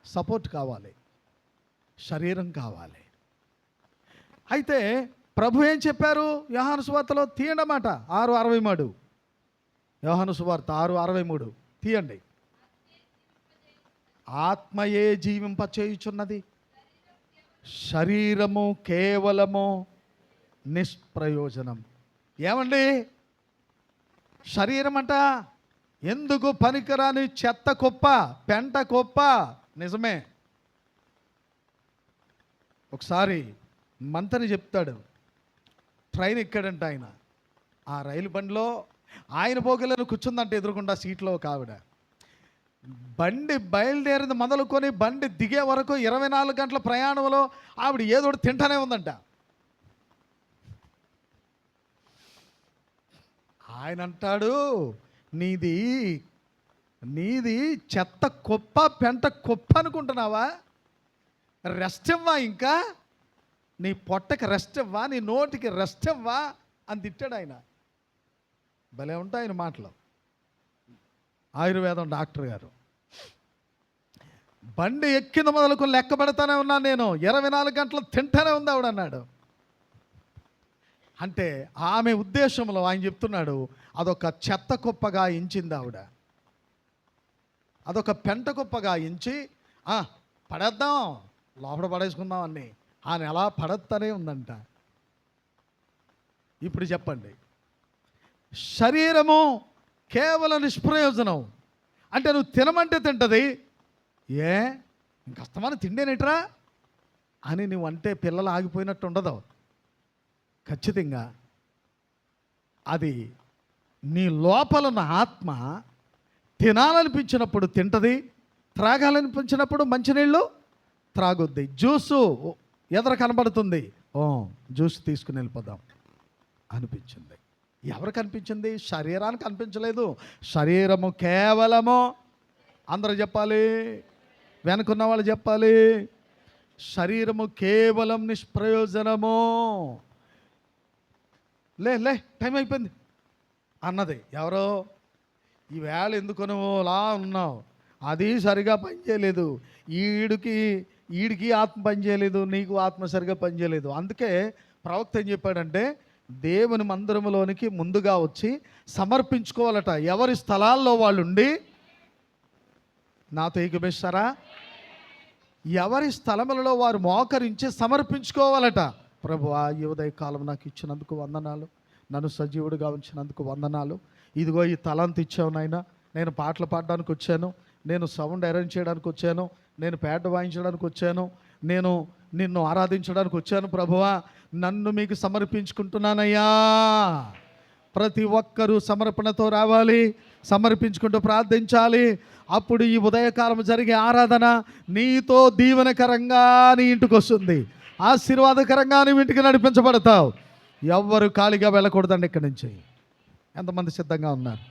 సపోర్ట్ కావాలి, శరీరం కావాలి. అయితే ప్రభు ఏం చెప్పారు? యోహాను సువార్తలో తీయండి మాట 6:63. యోహాను సువార్త 6:63 తీయండి. ఆత్మయే జీవింపచేయుచున్నది, శరీరము కేవలము నిష్ప్రయోజనం. ఏమండి? శరీరం అంట ఎందుకు పనికిరాని చెత్త కుప్ప, పెంట కుప్ప. నిజమే. ఒకసారి మంత్రి చెప్తాడు, ట్రైన్ ఎక్కాడంట ఆయన. ఆ రైలు బండిలో ఆయన పోగలను కూర్చుందంట ఎదురుకుండా సీట్లో ఒక ఆవిడ. బండి బయలుదేరింది మొదలుకొని బండి దిగే వరకు 24 గంటల ప్రయాణంలో ఆవిడ ఏదో తింటానే ఉందంట. ఆయన అంటాడు, నీది చెత్త కుప్ప, పెంట కుప్ప అనుకుంటున్నావా? రెస్ట్ ఇవ్వా? ఇంకా నీ పొట్టకి రెస్ట్ ఇవ్వా? నీ నోటికి రెస్ట్ ఇవ్వా అని తిట్టాడు ఆయన. భలే ఉంటాయి ఆయన మాటలు. ఆయుర్వేదం డాక్టర్ గారు. బండి ఎక్కిన మొదలకు లెక్క పెడతానే ఉన్నాను నేను, 24 గంటలు తింటానే ఉంది ఆవిడ అన్నాడు. అంటే ఆమె ఉద్దేశంలో ఆయన చెప్తున్నాడు, అదొక చెత్త కుప్పగా ఎంచింది ఆవిడ. అదొక పెంట కుప్పగా ఎంచి పడేద్దాం, లోపల పడేసుకుందాం అని ఆయన ఎలా పడతానే ఉందంట. ఇప్పుడు చెప్పండి, శరీరము కేవలం నిష్ప్రయోజనం అంటే నువ్వు తినమంటే తింటుంది. ఇంకస్తమానం తిండేనేట్రా అని నువ్వు అంటే పిల్లలు ఆగిపోయినట్టు ఉండదు. ఖచ్చితంగా అది నీ లోపల ఉన్న ఆత్మ తినాలనిపించినప్పుడు తింటుంది, త్రాగాలనిపించినప్పుడు మంచినీళ్ళు త్రాగుద్ది. జ్యూసు ఎదురు కనబడుతుంది, జ్యూస్ తీసుకుని వెళ్ళిపోదాం అనిపించింది. ఎవరికి అనిపించింది? శరీరానికి అనిపించలేదు. శరీరము కేవలము, అందరూ చెప్పాలి, వెనుకున్న వాళ్ళు చెప్పాలి, శరీరము కేవలం నిష్ప్రయోజనము. లే టైం అయిపోయింది అన్నది ఎవరో. ఈవేళ ఎందుకు నువ్వు లా ఉన్నావు, అది సరిగా పనిచేయలేదు, ఈడికి ఆత్మ పనిచేయలేదు, నీకు ఆత్మ సరిగా పనిచేయలేదు. అందుకే ప్రవక్త ఏం చెప్పాడంటే, దేవుని మందిరంలోనికి ముందుగా వచ్చి సమర్పించుకోవాలట. ఎవరి స్థలాల్లో వాళ్ళు ఉండి, నాతో ఏకీభవిస్తారా? ఎవరి స్థలములలో వారు మోకరించి సమర్పించుకోవాలట. ప్రభువా, ఈ ఉదయ కాలం నాకు ఇచ్చినందుకు వందనాలు, నన్ను సజీవుడిగా ఉంచినందుకు వందనాలు. ఇదిగో ఈ తలంత ఇచ్చావు నాయనా, నేను పాటలు పాడడానికి వచ్చాను, నేను సౌండ్ అరేంజ్ చేయడానికి వచ్చాను, నేను పేట వాయించడానికి వచ్చాను, నేను నిన్ను ఆరాధించడానికి వచ్చాను. ప్రభువా, నన్ను మీకు సమర్పించుకుంటున్నానయ్యా. ప్రతి ఒక్కరూ సమర్పణతో రావాలి, సమర్పించుకుంటూ ప్రార్థించాలి. అప్పుడు ఈ ఉదయకాలం జరిగే ఆరాధన నీతో దీవెనకరంగా నీ ఇంటికి వస్తుంది, ఆశీర్వాదకరంగా నీ ఇంటికి నడిపించబడతావు. ఎవ్వరు ఖాళీగా వెళ్ళకూడదండి ఇక్కడి నుంచి. ఎంతమంది సిద్ధంగా ఉన్నారు?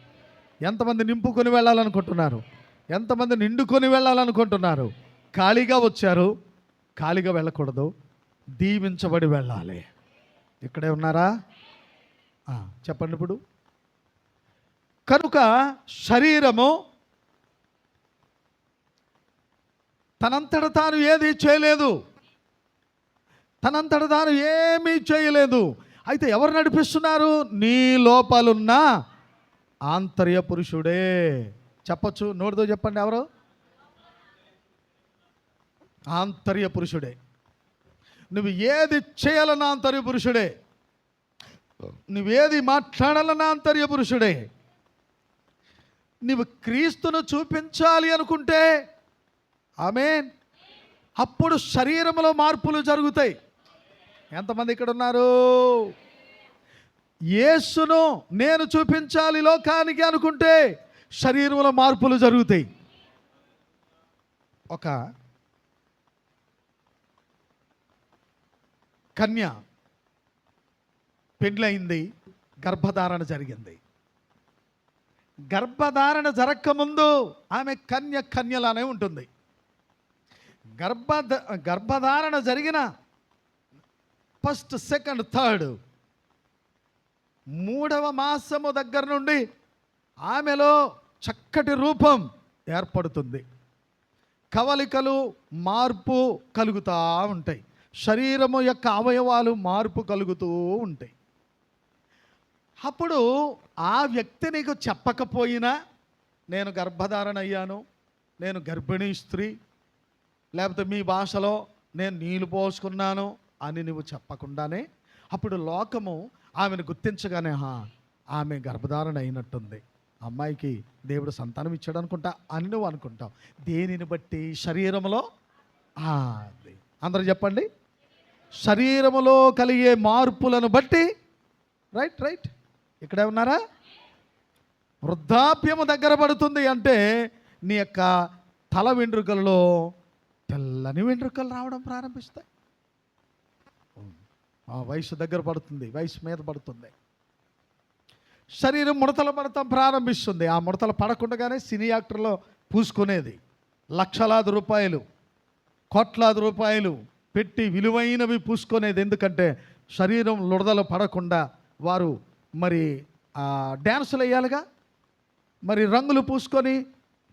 ఎంతమంది నింపుకొని వెళ్ళాలనుకుంటున్నారు? ఎంతమంది నిండుకొని వెళ్ళాలనుకుంటున్నారు? ఖాళీగా వచ్చారు, ఖాళీగా వెళ్ళకూడదు, దీవించబడి వెళ్ళాలి. ఇక్కడే ఉన్నారా? చెప్పండి. ఇప్పుడు కనుక శరీరము తనంతట తాను ఏది చేయలేదు, తనంతట తాను ఏమీ చేయలేదు. అయితే ఎవరు నడిపిస్తున్నారు? నీ లోపలున్న ఆంతర్య పురుషుడే. చెప్పచ్చు, నోటితో చెప్పండి. ఎవరు? ఆంతర్య పురుషుడే. నువ్వు ఏది చేయాలన్న ఆంతర్య పురుషుడే, నువ్వేది మాట్లాడాలన్న ఆంతర్య పురుషుడే. నువ్వు క్రీస్తును చూపించాలి అనుకుంటే ఆమేన్, అప్పుడు శరీరంలో మార్పులు జరుగుతాయి. ఎంతమంది ఇక్కడ ఉన్నారు? యేసును నేను చూపించాలి లోకానికి అనుకుంటే శరీరంలో మార్పులు జరుగుతాయి. ఒక కన్య పెళ్ళయింది, గర్భధారణ జరిగింది. గర్భధారణ జరగకముందు ఆమె కన్యలానే ఉంటుంది. గర్భధారణ జరిగిన ఫస్ట్, సెకండ్, థర్డ్, 3వ మాసము దగ్గర నుండి ఆమెలో చక్కటి రూపం ఏర్పడుతుంది. కవలికలు మార్పు కలుగుతూ ఉంటాయి. శరీరము యొక్క అవయవాలు మార్పు కలుగుతూ ఉంటాయి. అప్పుడు ఆ వ్యక్తి నీకు చెప్పకపోయినా, నేను గర్భధారణ అయ్యాను, నేను గర్భిణీ స్త్రీ, లేకపోతే మీ భాషలో నేను నీళ్ళు పోసుకున్నాను అని నువ్వు చెప్పకుండానే అప్పుడు లోకము ఆమెను గుర్తించగానే ఆమె గర్భధారణ అయినట్టుంది, అమ్మాయికి దేవుడు సంతానం ఇచ్చాడు అనుకుంటా అని నువ్వు అనుకుంటావు. దేనిని బట్టి? శరీరంలో. అందరూ చెప్పండి. శరీరములో కలిగే మార్పులను బట్టి. రైట్. ఇక్కడే ఉన్నారా? వృద్ధాప్యము దగ్గర పడుతుంది అంటే నీ యొక్క తల వెంట్రుకల్లో తెల్లని వెంట్రుకలు రావడం ప్రారంభిస్తాయి. వయసు దగ్గర పడుతుంది, వయసు మీద పడుతుంది. శరీరం ముడతలు పడతాం ప్రారంభిస్తుంది. ఆ ముడతలు పడకుండానే సినీ యాక్టర్లో పూసుకునేది లక్షలాది రూపాయలు, కోట్లాది రూపాయలు పెట్టి విలువైనవి పూసుకునేది. ఎందుకంటే శరీరం ముడతలు పడకుండా వారు మరి డ్యాన్సులు వేయాలిగా, మరి రంగులు పూసుకొని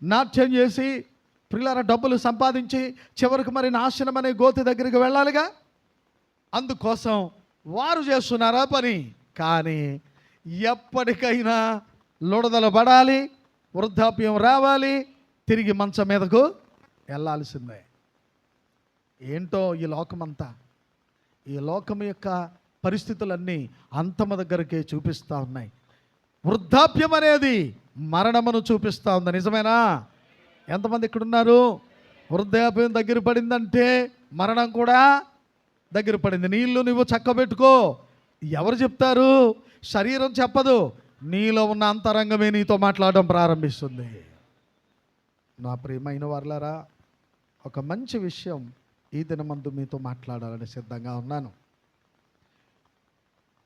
నాట్యం చేసి పిల్లల డబ్బులు సంపాదించి చివరికి మరి నాశనం అనే గోతి దగ్గరికి వెళ్ళాలిగా. అందుకోసం వారు చేస్తున్నారా పని. కానీ ఎప్పటికైనా లుడదలు పడాలి, వృద్ధాప్యం రావాలి, తిరిగి మంచం మీదకు వెళ్ళాల్సిందే. ఏంటో ఈ లోకమంతా, ఈ లోకం యొక్క పరిస్థితులన్నీ అంతమ దగ్గరికే చూపిస్తూ ఉన్నాయి. వృద్ధాప్యం అనేది మరణమును చూపిస్తూ ఉంది. నిజమేనా? ఎంతమంది ఇక్కడ ఉన్నారు? వృద్ధాప్యం దగ్గర పడిందంటే మరణం కూడా దగ్గర పడింది. నీళ్ళు నువ్వు చక్కబెట్టుకో. ఎవరు చెప్తారు? శరీరం చెప్పదు, నీలో ఉన్న అంతరంగమే నీతో మాట్లాడడం ప్రారంభిస్తుంది. నా ప్రియమైన వారలారా, ఒక మంచి విషయం ఈ దినమందు మీతో మాట్లాడాలని సిద్ధంగా ఉన్నాను.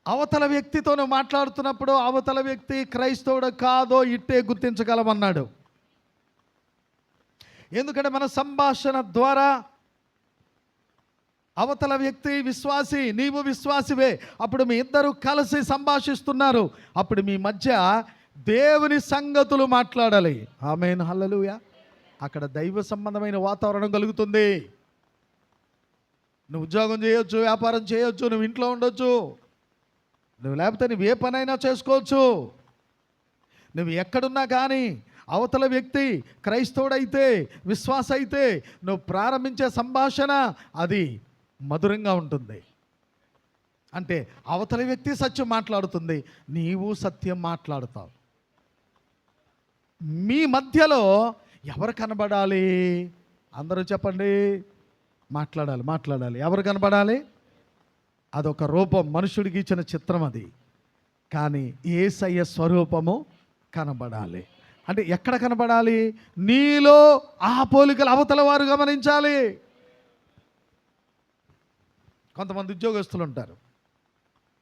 అవతల వ్యక్తితో నువ్వు మాట్లాడుతున్నప్పుడు అవతల వ్యక్తి క్రైస్తవుడు కాదో ఇట్టే గుర్తించగలమన్నాడు. ఎందుకంటే మన సంభాషణ ద్వారా అవతల వ్యక్తి విశ్వాసి, నీవు విశ్వాసివే. అప్పుడు మీ ఇద్దరు కలిసి సంభాషిస్తున్నారు. అప్పుడు మీ మధ్య దేవుని సంగతులు మాట్లాడాలి. ఆమేన్, హల్లెలూయా. అక్కడ దైవ సంబంధమైన వాతావరణం కలుగుతుంది. నువ్వు ఉద్యోగం చేయొచ్చు, వ్యాపారం చేయొచ్చు, నువ్వు ఇంట్లో ఉండొచ్చు, నువ్వు లేకపోతే నువ్వు ఏ పనైనా చేసుకోవచ్చు. నువ్వు ఎక్కడున్నా కానీ అవతల వ్యక్తి క్రైస్తవుడైతే, విశ్వాస అయితే నువ్వు ప్రారంభించే సంభాషణ అది మధురంగా ఉంటుంది. అంటే అవతల వ్యక్తి సత్యం మాట్లాడుతుంది, నీవు సత్యం మాట్లాడుతావు. మీ మధ్యలో ఎవరు కనబడాలి? అందరూ చెప్పండి. మాట్లాడాలి. ఎవరు కనబడాలి? అదొక రూపం, మనుషుడికి ఇచ్చిన చిత్రం అది. కానీ యేసయ్య స్వరూపము కనబడాలి. అంటే ఎక్కడ కనబడాలి? నీలో ఆ పోలికలు అవతల వారు గమనించాలి. కొంతమంది ఉద్యోగస్తులు ఉంటారు,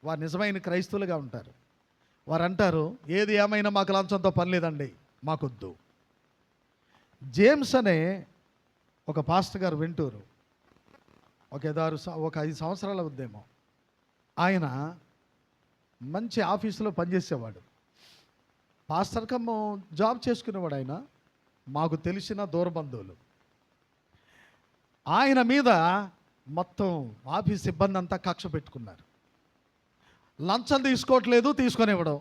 వారు నిజమైన క్రైస్తవులుగా ఉంటారు. వారు అంటారు, ఏది ఏమైనా మాకు లంచంతో పని లేదండి, మాకొద్దు. జేమ్స్ అనే ఒక పాస్టర్ గారు వింటూరు, ఒక 5 సంవత్సరాల ఉద్దేమో, ఆయన మంచి ఆఫీసులో పనిచేసేవాడు. పాస్టర్ కమ్మ జాబ్ చేసుకునేవాడు. ఆయన మాకు తెలిసిన దూర బంధువులు. ఆయన మీద మొత్తం ఆఫీస్ సిబ్బంది అంతా కక్ష పెట్టుకున్నారు. లంచం తీసుకోవట్లేదు, తీసుకొనివ్వడం.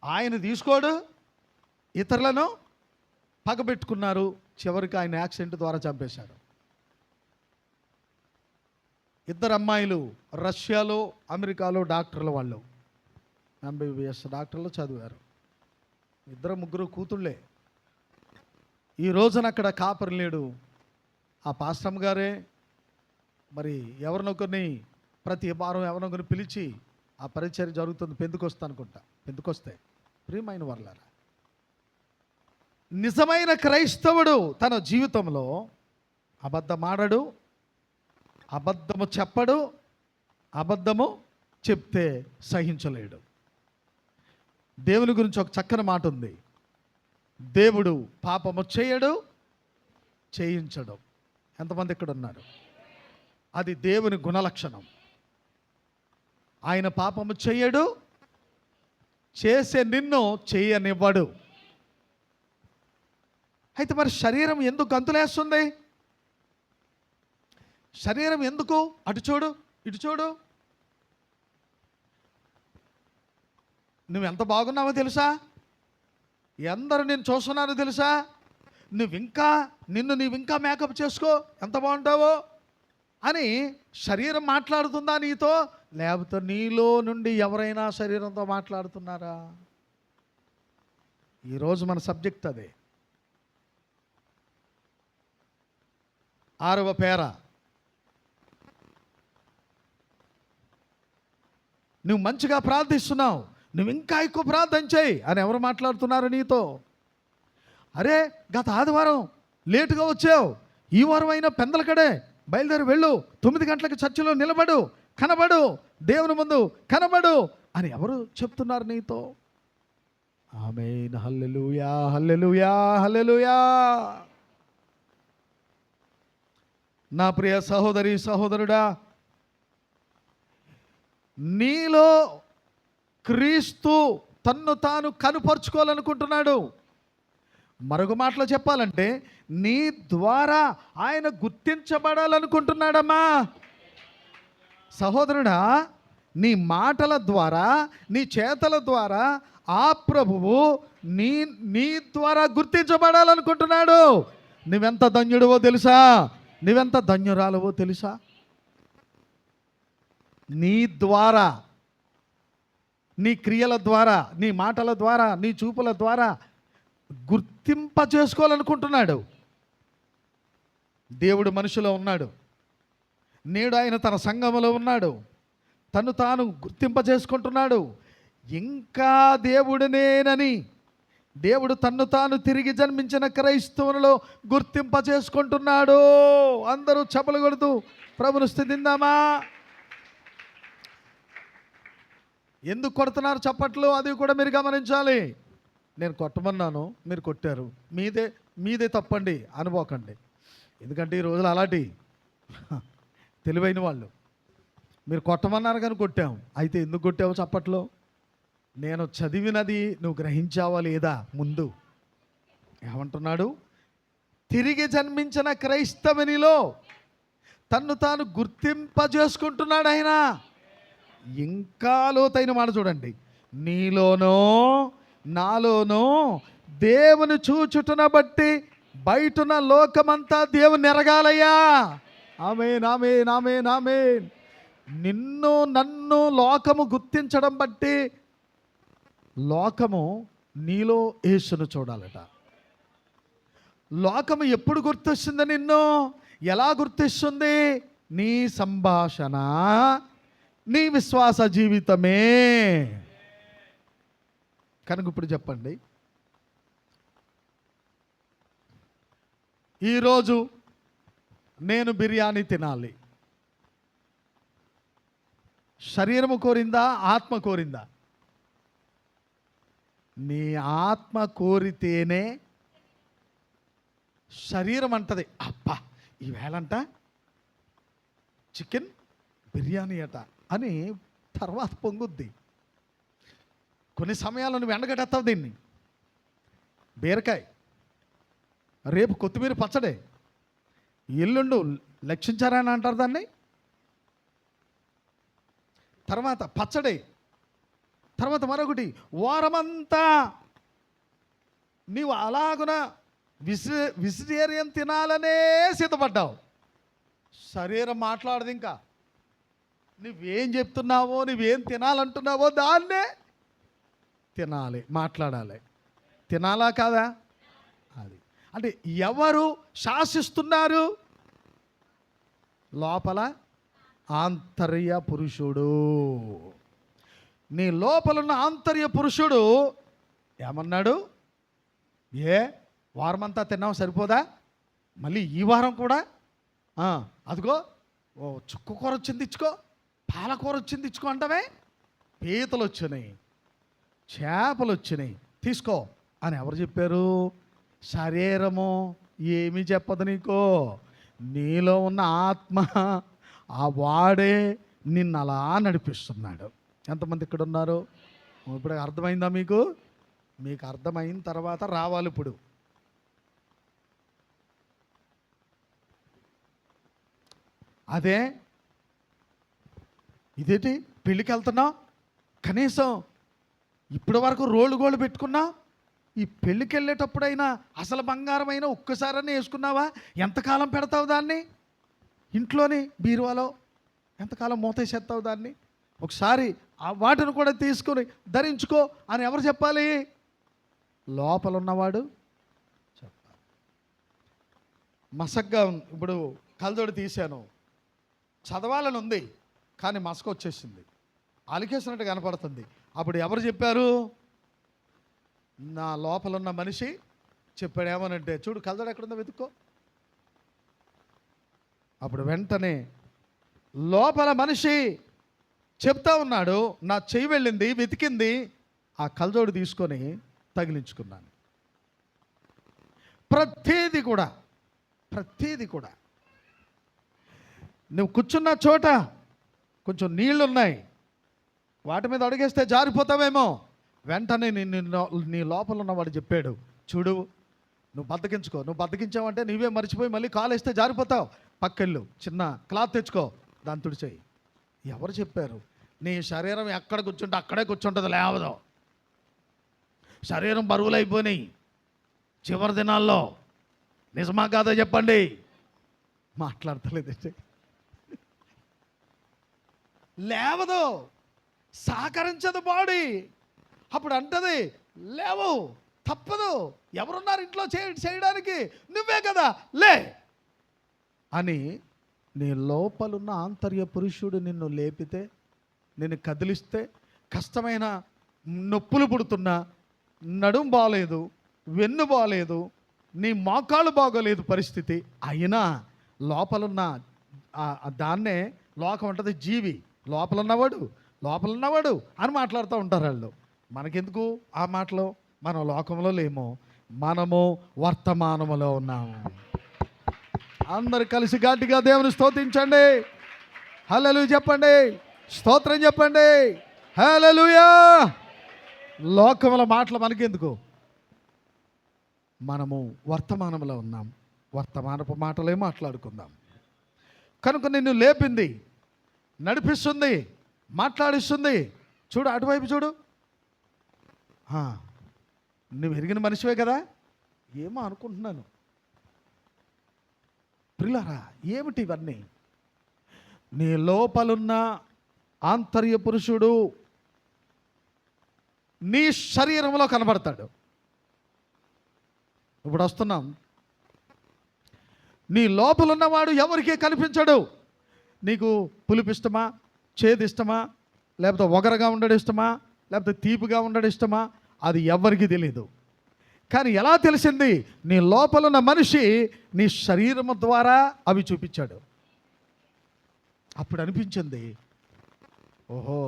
ఆయన తీసుకోడు, ఇతరులను పగబెట్టుకున్నారు. చివరికి ఆయన యాక్సిడెంట్ ద్వారా చంపేశారు. 2 అమ్మాయిలు రష్యాలో అమెరికాలో డాక్టర్లు, వాళ్ళు MBBS డాక్టర్లు చదివారు. 2-3 కూతుళ్ళే. ఈ రోజున అక్కడ కాపరి లేడు. ఆ పాస్టమ్ గారే మరి ఎవరినొకరిని ప్రతి వారం ఎవరినొకరిని పిలిచి ఆ పరిచర్య జరుగుతుంది. పెందుకొస్తా అనుకుంటా, పెందుకొస్తే ప్రియమైన వర్లారా, నిజమైన క్రైస్తవుడు తన జీవితంలో అబద్ధమాడడు, అబద్ధము చెప్పడు, అబద్ధము చెప్తే సహించలేడు. దేవుని గురించి ఒక చక్కని మాట ఉంది, దేవుడు పాపము చేయడు, చేయించడు. ఎంతమంది ఇక్కడ ఉన్నారు? అది దేవుని గుణలక్షణం. ఆయన పాపము చేయడు, చేసే నిన్ను చేయనివ్వడు. అయితే మరి శరీరం ఎందుకు గంతులేస్తుంది? శరీరం ఎందుకు అటు చూడు ఇటు చూడు? నువ్వు ఎంత బాగున్నావో తెలుసా? ఎందరు నేను చూస్తున్నారో తెలుసా? నీవు ఇంకా మేకప్ చేసుకో, ఎంత బాగుంటావో అని శరీరం మాట్లాడుతుందా నీతో? లేకపోతే నీలో నుండి ఎవరైనా శరీరంతో మాట్లాడుతున్నారా? ఈరోజు మన సబ్జెక్ట్ అదే. 6వ పేర, నువ్వు మంచిగా ప్రార్థిస్తున్నావు, నువ్వు ఇంకా ఎక్కువ ప్రార్థన చేయి అని ఎవరు మాట్లాడుతున్నారు నీతో? అరే గత ఆదివారం లేటుగా వచ్చావు, ఈ వారం అయినా పెందలకడే బయలుదేరి వెళ్ళు, 9 గంటలకు చర్చిలో నిలబడు, కనబడు, దేవుని ముందు కనబడు అని ఎవరు చెప్తున్నారు నీతో? ఆమేన్, హల్లెలూయా, హల్లెలూయా, హల్లెలూయా. నా ప్రియ సహోదరి సహోదరుడా, నీలో క్రీస్తు తన్ను తాను కనుపరుచుకోవాలనుకుంటున్నాడు. మరొక మాటలో చెప్పాలంటే నీ ద్వారా ఆయన గుర్తించబడాలనుకుంటున్నాడమ్మా. సహోదరుడా, నీ మాటల ద్వారా, నీ చేతల ద్వారా ఆ ప్రభువు నీ ద్వారా గుర్తించబడాలనుకుంటున్నాడు. నువ్వెంత ధన్యుడివో తెలుసా? నువ్వెంత ధన్యురాలువో తెలుసా? నీ ద్వారా, నీ క్రియల ద్వారా, నీ మాటల ద్వారా, నీ చూపుల ద్వారా గుర్తింప చేసుకోవాలనుకుంటున్నాడు. దేవుడు మనిషిలో ఉన్నాడు. నేడు ఆయన తన సంఘములో ఉన్నాడు. తను తాను గుర్తింప చేసుకుంటున్నాడు. ఇంకా దేవుడినేనని దేవుడు తన్ను తాను తిరిగి జన్మించిన క్రైస్తవులలో గుర్తింప చేసుకుంటున్నాడు. అందరూ చప్పలు కొడుతూ ప్రభుని స్తుతిద్దామా? ఎందుకు కొడుతున్నారు చప్పట్లు? అది కూడా మీరు గమనించాలి. నేను కొట్టమన్నాను, మీరు కొట్టారు, మీదే తప్పండి అనుకోకండి. ఎందుకంటే ఈ రోజులు అలాంటి తెలివైన వాళ్ళు, మీరు కొట్టమన్నారు కానీ కొట్టాం. అయితే ఎందుకు కొట్టావు చప్పట్లో? నేను చదివినది నువ్వు గ్రహించావా లేదా? ముందు ఏమంటున్నాడు? తిరిగి జన్మించిన క్రైస్తవునిలో తన్ను తాను గుర్తింపజేసుకుంటున్నాడు ఆయన. ఇంకా లోతైన మాట చూడండి, నీలోనో నాలోనో దేవుని చూచుటను బట్టి బయటున్న లోకమంతా దేవుని ఎరగాలయ్యా. ఆమేన్, ఆమేన్, ఆమేన్, ఆమేన్. నిన్ను నన్ను లోకము గుర్తించడం బట్టి లోకము నీలో యేసును చూడాలట. లోకము ఎప్పుడు గుర్తిస్తుంది నిన్ను? ఎలా గుర్తిస్తుంది? నీ సంభాషణ, నీ విశ్వాస జీవితమే. కనుక ఇప్పుడు చెప్పండి, ఈరోజు నేను బిర్యానీ తినాలి. శరీరము కోరిందా, ఆత్మ కోరిందా? నీ ఆత్మ కోరితేనే శరీరం అంటది, అబ్బా ఈవేళంట చికెన్ బిర్యానీ అట అని తర్వాత పొంగుద్ది. కొన్ని సమయాల్లో నువ్వు ఎండగట్టేస్తావు దీన్ని. బీరకాయ, రేపు కొత్తిమీర పచ్చడి, ఎల్లుండు లక్షించారని అంటారు దాన్ని, తర్వాత పచ్చడి, తర్వాత మరొకటి. వారమంతా నీవు అలాగున వెజిటేరియన్ తినాలనే సిద్ధపడ్డావు. శరీరం మాట్లాడదు. ఇంకా నువ్వేం చెప్తున్నావో, నువ్వేం తినాలంటున్నావో దాన్నే తినాలి, మాట్లాడాలి. తినాలా కాదా? అది అంటే ఎవరు శాసిస్తున్నారు? లోపల ఆంతర్య పురుషుడు. నీ లోపలున్న ఆంతర్య పురుషుడు ఏమన్నాడు? వారమంతా తిన్నావు సరిపోదా, మళ్ళీ ఈ వారం కూడా అదిగో చుక్క కూర వచ్చింది ఇచ్చుకో, పాలకూర వచ్చింది ఇచ్చుకో అంటావే, పీతలు వచ్చినాయి, చేపలు వచ్చినాయి తీసుకో అని ఎవరు చెప్పారు? శరీరము ఏమీ చెప్పదు నీకో. నీలో ఉన్న ఆత్మ, ఆ వాడే నిన్ను అలా నడిపిస్తున్నాడు. ఎంతమంది ఇక్కడ ఉన్నారు? ఇప్పుడు అర్థమైందా మీకు? మీకు అర్థమైన తర్వాత రావాలి ఇప్పుడు. అదే ఇదేంటి పెళ్ళికి వెళ్తున్నావు, కనీసం ఇప్పటి వరకు రోళ్ళు గోళ్ళు పెట్టుకున్నావు, ఈ పెళ్ళికి వెళ్ళేటప్పుడైనా అసలు బంగారమైన ఒక్కసారని వేసుకున్నావా? ఎంతకాలం పెడతావు దాన్ని ఇంట్లోని బీరువాలో? ఎంతకాలం మూతేసేస్తావు దాన్ని? ఒకసారి ఆ వాటిని కూడా తీసుకొని ధరించుకో అని ఎవరు చెప్పాలి? లోపల ఉన్నవాడు చెప్పాలి. మసగ్గా ఇప్పుడు కళ్ళజోడు తీశాను, చదవాలని ఉంది కానీ మసక వచ్చేసింది, అలికేసినట్టు కనపడుతుంది. అప్పుడు ఎవరు చెప్పారు? నా లోపల ఉన్న మనిషి చెప్పాడు. ఏమనంటే, చూడు కళ్ళజోడు ఎక్కడుందో వెతుక్కో. అప్పుడు వెంటనే లోపల మనిషి చెప్తా ఉన్నాడు, నా చెయ్యి వెళ్ళింది, వెతికింది, ఆ కళ్ళజోడు తీసుకొని తగిలించుకున్నాను. ప్రతిదీ కూడా నువ్వు కూర్చున్న చోట కొంచెం నీళ్ళు ఉన్నాయి, వాటి మీద అడుగేస్తే జారిపోతావేమో. వెంటనే నీ లోపల ఉన్నవాడు చెప్పాడు, చూడు నువ్వు బద్దకించావంటే నీవే మర్చిపోయి మళ్ళీ కాలు వేస్తే జారిపోతావు, పక్కెళ్ళు చిన్న క్లాత్ తెచ్చుకో, దాన్ని తుడిచేయి. ఎవరు చెప్పారు? నీ శరీరం ఎక్కడ కూర్చుంటే అక్కడే కూర్చుంటుంది, లేవదు. శరీరం బరువులు అయిపోయినాయి చివరి దినాల్లో. నిజమా కాదా చెప్పండి? మాట్లాడతలేదండి. లేవదు, సహకరించదు బాడీ. అప్పుడు అంటది, లేవు, తప్పదు, ఎవరున్నారు ఇంట్లో చేయడానికి, నువ్వే కదా లే అని. నీ లోపలున్న ఆంతర్య పురుషుడు నిన్ను లేపితే, నిన్ను కదిలిస్తే, కష్టమైన నొప్పులు పుడుతున్నా, నడుం బాగలేదు, వెన్ను బాగలేదు, నీ మోకాళ్ళు బాగోలేదు పరిస్థితి అయినా లోపలున్న దాన్నే లోకం అంటది జీవి, లోపలున్నవాడు అని మాట్లాడుతూ ఉంటారు వాళ్ళు. మనకెందుకు ఆ మాటలు? మనం లోకంలో లేము, మనము వర్తమానములో ఉన్నాము. అందరు కలిసి గట్టిగా దేవుని స్తుతించండి, హల్లెలూయా చెప్పండి, స్తోత్రం చెప్పండి, హల్లెలూయా. లోకముల మాటలు మనకెందుకు? మనము వర్తమానంలో ఉన్నాం, వర్తమానపు మాటలే మాట్లాడుకుందాం. కనుక నిన్ను లేపింది, నడిపిస్తుంది, మాట్లాడిస్తుంది. చూడు అటువైపు చూడు, నువ్వు ఎరిగిన మనిషివే కదా. ఏమో అనుకుంటున్నాను ప్రియులారా, ఏమిటి ఇవన్నీ? నీ లోపలున్న ఆంతర్య పురుషుడు నీ శరీరంలో కనబడతాడు. ఇప్పుడు వస్తున్నాం. నీ లోపలున్నవాడు ఎవరికీ కనిపించడు. నీకు పులుపు ఇష్టమా, చేదు ఇష్టమా, లేకపోతే ఒగరగా ఉండడం ఇష్టమా, లేకపోతే తీపిగా ఉండడం ఇష్టమా, అది ఎవరికి తెలియదు. కానీ ఎలా తెలిసింది? నీ లోపల ఉన్న మనిషి నీ శరీరము ద్వారా అవి చూపించాడు. అప్పుడు అనిపించింది, ఓహో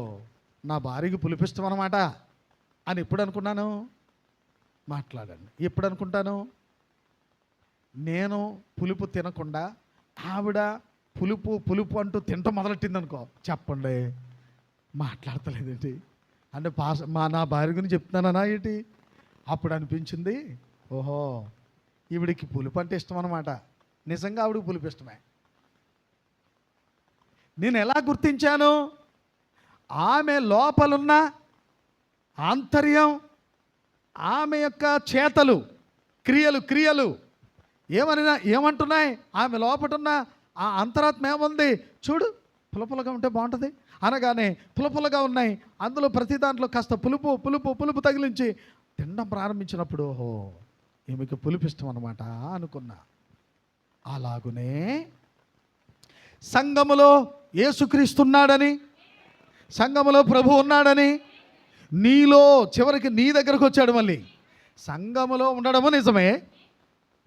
నా భార్యకి పులుపు ఇష్టం అన్నమాట అని ఎప్పుడు అనుకున్నాను? మాట్లాడండి. ఎప్పుడు అనుకుంటాను? నేను పులుపు తినకుండా ఆవిడ పులుపు పులుపు అంటూ తింటం మొదలెట్టింది అనుకో, చెప్పండి మాట్లాడతలేదేంటి అంటే నా భార్య గురించి చెప్తున్నానా ఏంటి? అప్పుడు అనిపించింది, ఓహో ఈవిడికి పులుపు అంటే ఇష్టం అన్నమాట. నిజంగా ఆవిడికి పులుపు ఇష్టమే. నేను ఎలా గుర్తించాను? ఆమె లోపలున్న ఆంతర్యం, ఆమె యొక్క చేతలు, క్రియలు ఏమంటున్నాయి? ఆమె లోపటున్న ఆ అంతరాత్మ ఏముంది? చూడు, పులపులుగా ఉంటే బాగుంటుంది అనగానే పులపులుగా ఉన్నాయి. అందులో ప్రతి దాంట్లో కాస్త పులుపు తగిలించి తినడం ప్రారంభించినప్పుడు, ఓహో ఈమెకి పులుపు ఇష్టం అనమాట అనుకున్నా. అలాగునే సంఘములో యేసుక్రీస్తున్నాడని, సంఘములో ప్రభు ఉన్నాడని, నీలో చివరికి నీ దగ్గరకు వచ్చాడు. మళ్ళీ సంఘములో ఉండడము నిజమే,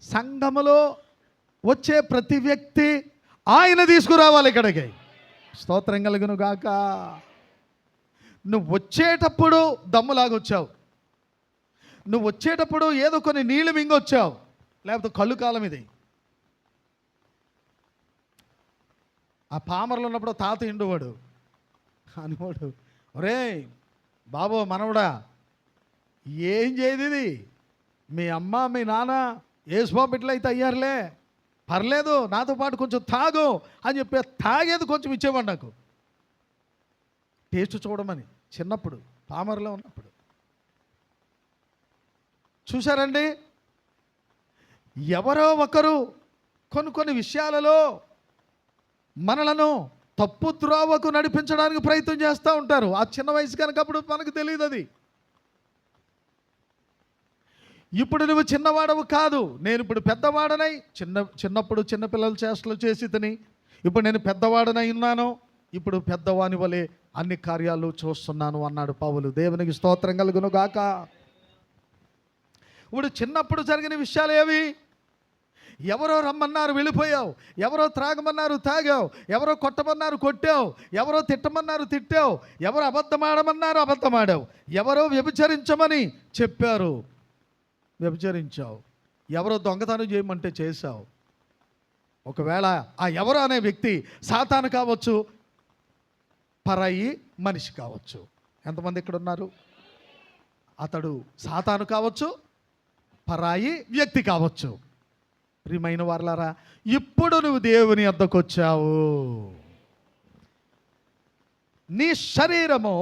సంఘములో వచ్చే ప్రతి వ్యక్తి ఆయన తీసుకురావాలి ఇక్కడికి. స్తోత్రం కలుగును గాక. నువ్వు వచ్చేటప్పుడు దమ్ములాగొచ్చావు, నువ్వు వచ్చేటప్పుడు ఏదో కొన్ని నీళ్ళు మింగొచ్చావు, లేకపోతే కళ్ళు కాలం ఇది. ఆ పామర్లో ఉన్నప్పుడు తాత ఇండువాడు అనువాడు, ఒరే బాబు మనవడా ఏం చేయదు ఇది, మీ అమ్మ మీ నాన్న యేసుబాబు ఇట్లయితే అయ్యారులే, పర్లేదు నాతో పాటు కొంచెం తాగు అని చెప్పి తాగేది కొంచెం ఇచ్చేవాడు నాకు టేస్ట్ చూడమని. చిన్నప్పుడు పామర్లో ఉన్నప్పుడు చూశారండి, ఎవరో ఒకరు కొన్ని విషయాలలో మనలను తప్పు త్రోవకు నడిపించడానికి ప్రయత్నం చేస్తూ ఉంటారు. ఆ చిన్న వయసు కనుక అప్పుడు మనకు తెలియదు అది. ఇప్పుడు నువ్వు చిన్నవాడవు కాదు, నేను ఇప్పుడు పెద్దవాడనై చిన్నప్పుడు చిన్నపిల్లల చేష్టలు చేసి తిని ఇప్పుడు నేను పెద్దవాడనై ఉన్నాను, ఇప్పుడు పెద్దవాని వలె అన్ని కార్యాలు చూస్తున్నాను అన్నాడు పౌలు. దేవునికి స్తోత్రం కలుగును గాక. ఇప్పుడు చిన్నప్పుడు జరిగిన విషయాలు ఏవి? ఎవరో రమ్మన్నారు వెళ్ళిపోయావు, ఎవరో త్రాగమన్నారు తాగావు, ఎవరో కొట్టమన్నారు కొట్టావు, ఎవరో తిట్టమన్నారు తిట్టావు, ఎవరో అబద్ధమాడమన్నారు అబద్ధమాడావు, ఎవరో వ్యభిచరించమని చెప్పారు వ్యభిచరించావు, ఎవరో దొంగతనం చేయమంటే చేశావు. ఒకవేళ ఆ ఎవరో అనే వ్యక్తి సాతాను కావచ్చు, పరాయి మనిషి కావచ్చు. ఎంతమంది ఇక్కడ ఉన్నారు? అతడు సాతాను కావచ్చు, పరాయి వ్యక్తి కావచ్చు. ప్రియమైన వారలారా, ఇప్పుడు నువ్వు దేవుని వద్దకు వచ్చావు. నీ శరీరము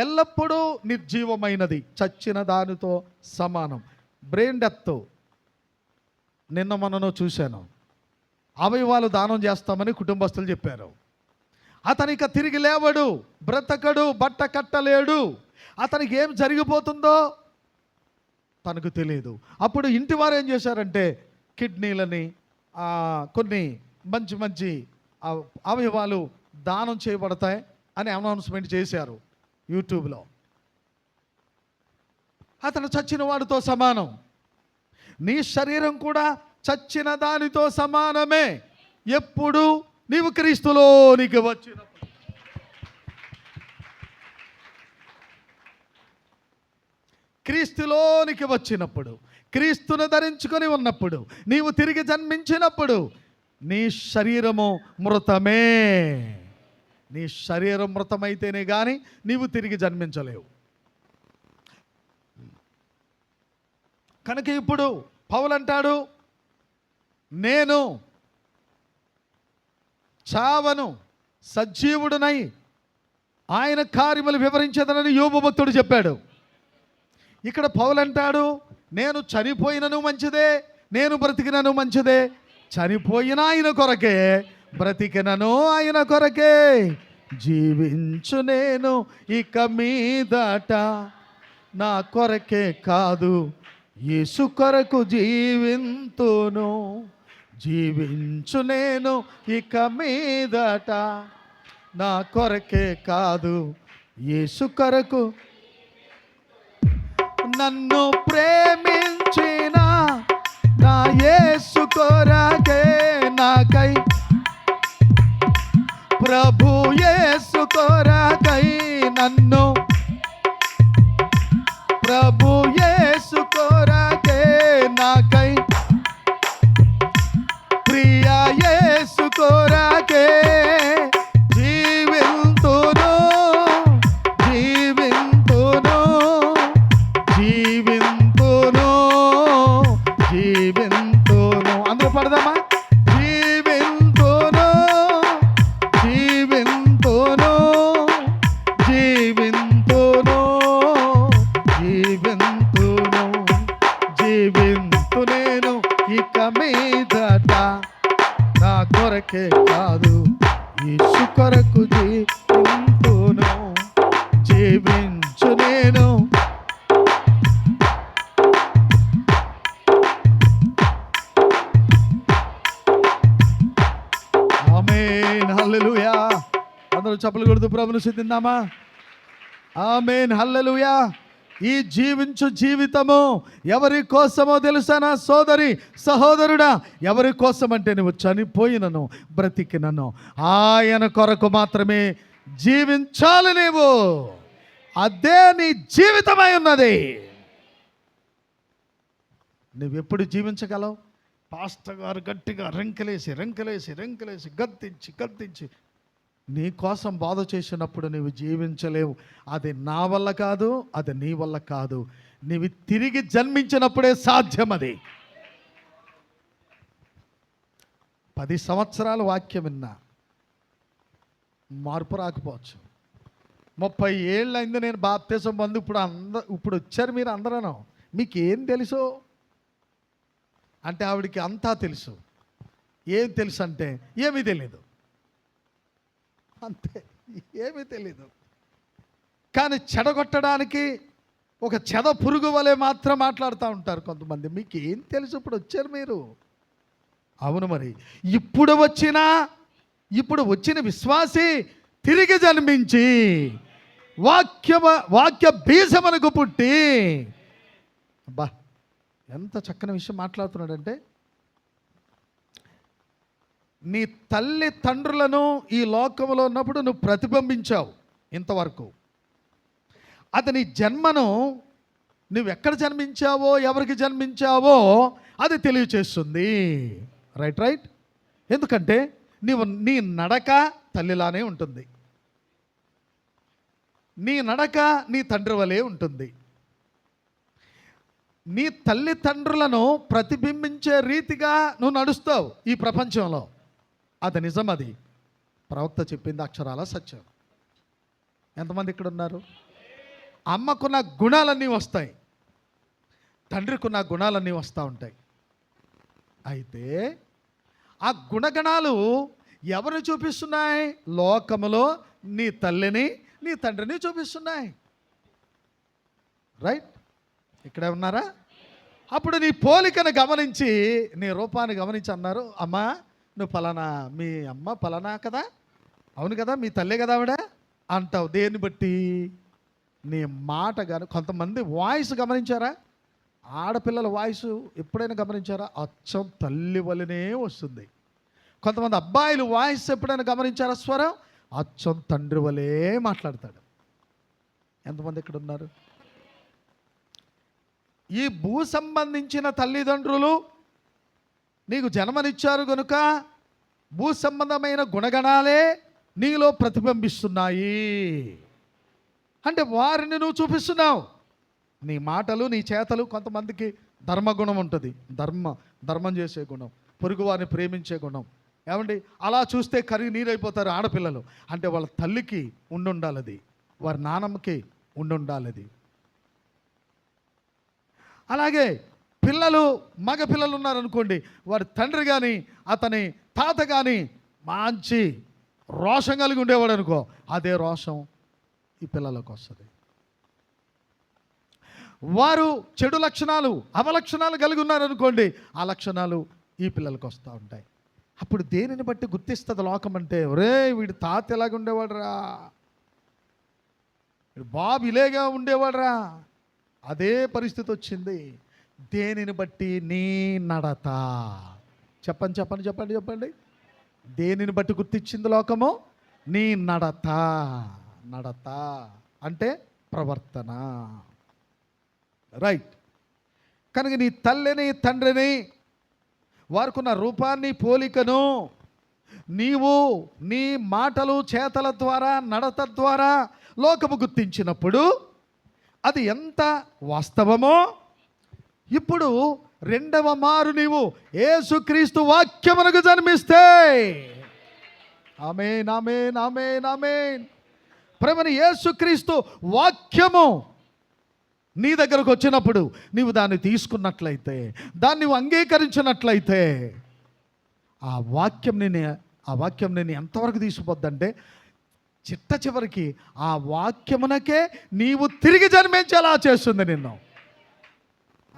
ఎల్లప్పుడూ నిర్జీవమైనది, చచ్చిన దానితో సమానం. బ్రెయిన్ డెత్ నిన్న మనను చూశాను. అవయవాలు దానం చేస్తామని కుటుంబస్తులు చెప్పారు. అతనిక తిరిగి లేవడు, బ్రతకడు, బట్ట కట్టలేడు. అతనికి ఏం జరిగిపోతుందో తనకు తెలియదు. అప్పుడు ఇంటి వారు ఏం చేశారంటే కిడ్నీలని కొన్ని మంచి అవయవాలు దానం చేయబడతాయి అని అనౌన్స్మెంట్ చేశారు యూట్యూబ్లో. అతను చచ్చిన వాడితో సమానం. నీ శరీరం కూడా చచ్చిన దానితో సమానమే. ఎప్పుడు నీవు క్రీస్తులోనికి వచ్చినప్పుడు, క్రీస్తులోనికి వచ్చినప్పుడు, క్రీస్తును ధరించుకొని ఉన్నప్పుడు, నీవు తిరిగి జన్మించినప్పుడు నీ శరీరము మృతమే. నీ శరీరం మృతమైతేనే కానీ నీవు తిరిగి జన్మించలేవు. కనుక ఇప్పుడు పౌలు అంటాడు, నేను చావను, సజీవుడునై ఆయన కార్యములు వివరించదనని యోబు భక్తుడు చెప్పాడు. ఇక్కడ పౌలు అంటాడు, నేను చనిపోయినను మంచిదే, నేను బ్రతికినను మంచిదే. చనిపోయిన ఆయన కొరకే, బ్రతికినను ఆయన కొరకే. జీవించు నేను ఇక మీదట నా కొరకే కాదు, యేసు కొరకు జీవింతును. జీవించు నేను ఇక మీదట నా కొరకే కాదు యేసు కొరకు నన్ను ప్రేమించిన నా యేసు కొరకే నాకై ప్రభు యేసు కొరకై నన్ను ప్రభు యేసు కొరకే నాకై ప్రియ యేసు కొరకే జీవింతును జీవింతును జీవింతును జీవింతును అందరూ పడదామా జీవింతును జీవింతును జీవింతును జీవింతును జీవింతు నేను ఇక మీదట నా కొరకే కాదు యేసు కొరకు జీవింతును జీవించు నేను ఆమేన్ హల్లెలూయా అందరూ చప్పలు కొడుతూ ప్రభువును స్తుతిద్దామా ఆమేన్ హల్లెలూయా ఈ జీవించు జీవితము ఎవరి కోసమో తెలుసా నా సోదరి సహోదరుడా ఎవరి కోసం అంటే నువ్వు చనిపోయినను బ్రతికినను ఆయన కొరకు మాత్రమే జీవించాలి నీవు అదే నీ జీవితమై ఉన్నది నువ్వెప్పుడు జీవించగలవు పాస్టర్ గారు గట్టిగా రెంకలేసి గద్దించి నీ కోసం బాధ చేసినప్పుడు నువ్వు జీవించలేవు అది నా వల్ల కాదు అది నీ వల్ల కాదు నీవు తిరిగి జన్మించినప్పుడే సాధ్యం అది 10 సంవత్సరాలు వాక్యం విన్నా మార్పు రాకపోవచ్చు 30 ఏళ్ళు అయింది నేను బాప్తిసం పొంది ఇప్పుడు వచ్చారు మీరు అందరూ మీకేం తెలుసు అంటే ఆవిడికి అంతా తెలుసు ఏం తెలుసు అంటే ఏమీ తెలియదు అంతే ఏమీ తెలీదు కానీ చెడగొట్టడానికి ఒక చెద పురుగు వలె మాత్రం మాట్లాడుతూ ఉంటారు కొంతమంది మీకు ఏం తెలుసు ఇప్పుడు వచ్చారు మీరు అవును మరి ఇప్పుడు వచ్చిన విశ్వాసి తిరిగి జన్మించి వాక్య బీజమునకు పుట్టి అబ్బా ఎంత చక్కని విషయం మాట్లాడుతున్నాడంటే నీ తల్లి తండ్రులను ఈ లోకంలో ఉన్నప్పుడు నువ్వు ప్రతిబింబించావు ఇంతవరకు అది నీ జన్మను నువ్వెక్కడ జన్మించావో ఎవరికి జన్మించావో అది తెలియచేస్తుంది రైట్ ఎందుకంటే నీ నడక తల్లిలానే ఉంటుంది నీ నడక నీ తండ్రి వలె ఉంటుంది నీ తల్లిదండ్రులను ప్రతిబింబించే రీతిగా నువ్వు నడుస్తావు ఈ ప్రపంచంలో అది నిజం అది ప్రవక్త చెప్పింది అక్షరాల సత్యం ఎంతమంది ఇక్కడ ఉన్నారు అమ్మకున్న గుణాలన్నీ వస్తాయి తండ్రికున్న గుణాలన్నీ వస్తూ ఉంటాయి అయితే ఆ గుణగణాలు ఎవరిని చూపిస్తున్నాయి లోకములో నీ తల్లిని నీ తండ్రిని చూపిస్తున్నాయి రైట్ ఇక్కడే ఉన్నారా అప్పుడు నీ పోలికను గమనించి నీ రూపాన్ని గమనించి అన్నారు అమ్మా నువ్వు ఫలానా మీ అమ్మ ఫలానా కదా అవును కదా మీ తల్లే కదా ఆవిడ అంటావు దేన్ని బట్టి నీ మాట కానీ కొంతమంది వాయిస్ గమనించారా ఆడపిల్లల వాయిస్ ఎప్పుడైనా గమనించారా అచ్చం తల్లి వలనే వస్తుంది కొంతమంది అబ్బాయిలు వాయిస్ ఎప్పుడైనా గమనించారా స్వరం అచ్చం తండ్రి వలే మాట్లాడతాడు ఎంతమంది ఇక్కడ ఉన్నారు ఈ భూ సంబంధించిన తల్లిదండ్రులు నీకు జన్మనిచ్చారు కనుక భూ సంబంధమైన గుణగణాలే నీలో ప్రతిబింబిస్తున్నాయి అంటే వారిని నువ్వు చూపిస్తున్నావు నీ మాటలు నీ చేతలు కొంతమందికి ధర్మగుణం ఉంటుంది ధర్మం చేసే గుణం పొరుగువారిని ప్రేమించే గుణం ఏమండి అలా చూస్తే కరిగి నీరైపోతారు ఆడపిల్లలు అంటే వాళ్ళ తల్లికి ఉండాలది వారి నాన్నమ్మకి ఉండాలది అలాగే పిల్లలు మగ పిల్లలు ఉన్నారనుకోండి వారి తండ్రి కానీ అతని తాత కానీ మంచి రోషం కలిగి ఉండేవాడు అనుకో అదే రోషం ఈ పిల్లలకు వస్తుంది వారు చెడు లక్షణాలు అవలక్షణాలు కలిగి ఉన్నారనుకోండి ఆ లక్షణాలు ఈ పిల్లలకు వస్తూ ఉంటాయి అప్పుడు దేనిని బట్టి గుర్తిస్తుంది లోకం అంటే, ఒరే వీడు తాత ఎలాగ ఉండేవాడురా, వీడు బాబు ఇలాగా ఉండేవాడురా. అదే పరిస్థితి వచ్చింది. దేనిని బట్టి? నీ నడత. చెప్పండి చెప్పండి చెప్పండి చెప్పండి. దేనిని బట్టి గుర్తించింది లోకము? నీ నడత. నడత అంటే ప్రవర్తన. రైట్. కనుక నీ తల్లిని తండ్రిని, వారికున్న రూపాన్ని పోలికను నీవు నీ మాటలు చేతల ద్వారా నడత ద్వారా లోకము గుర్తించినప్పుడు అది ఎంత వాస్తవమో, ఇప్పుడు రెండవ మారు నీవు యేసుక్రీస్తు వాక్యమునకు జన్మిస్తే, ఆమేన్ ఆమేన్ ఆమేన్ ఆమేన్. ప్రేమని యేసుక్రీస్తు వాక్యము నీ దగ్గరకు వచ్చినప్పుడు నీవు దాన్ని తీసుకున్నట్లయితే, దాన్ని నువ్వు అంగీకరించినట్లయితే, ఆ వాక్యం నేను ఎంతవరకు తీసుకుపోద్దంటే చిట్ట చివరికి ఆ వాక్యమునకే నీవు తిరిగి జన్మించేలా చేస్తుంది నిన్ను.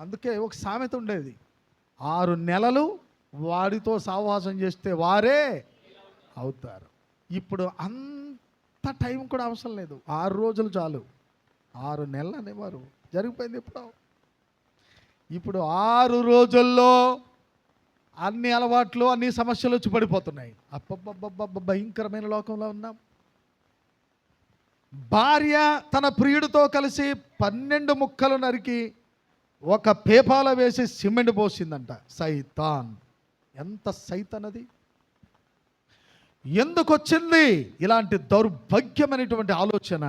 అందుకే ఒక సామెత ఉండేది, 6 నెలలు వాడితో సావాసం చేస్తే వారే అవుతారు. ఇప్పుడు అంత టైం కూడా అవసరం లేదు, 6 రోజులు చాలు. 6 నెలలు అనేవారు, జరిగిపోయింది. ఇప్పుడు 6 రోజుల్లో అన్ని అలవాట్లు, అన్ని సమస్యలు వచ్చి పడిపోతున్నాయి. అబ్బబ్బబ్బబ్బ, భయంకరమైన లోకంలో ఉన్నాం. భార్య తన ప్రియుడితో కలిసి 12 ముక్కలు నరికి ఒక పేపాల వేసి సిమెంట్ పోసిందంట. సైతాన్. ఎంత సైతాన్ అది! ఎందుకు వచ్చింది ఇలాంటి దౌర్భాగ్యమైనటువంటి ఆలోచన?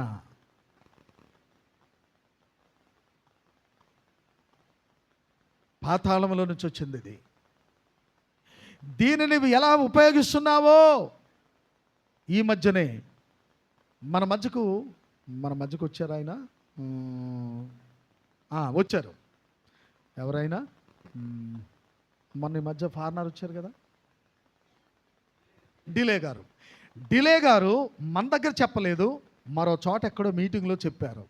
పాతాళంలో నుంచి వచ్చింది ఇది. దీనిని నువ్వు ఎలా ఉపయోగిస్తున్నావో, ఈ మధ్యనే మన మధ్యకు వచ్చారు ఆయన, వచ్చారు. ఎవరైనా మొన్న ఈ మధ్య ఫారినర్ వచ్చారు కదా, డిలే గారు మన దగ్గర చెప్పలేదు, మరో చోట ఎక్కడో మీటింగ్లో చెప్పారు.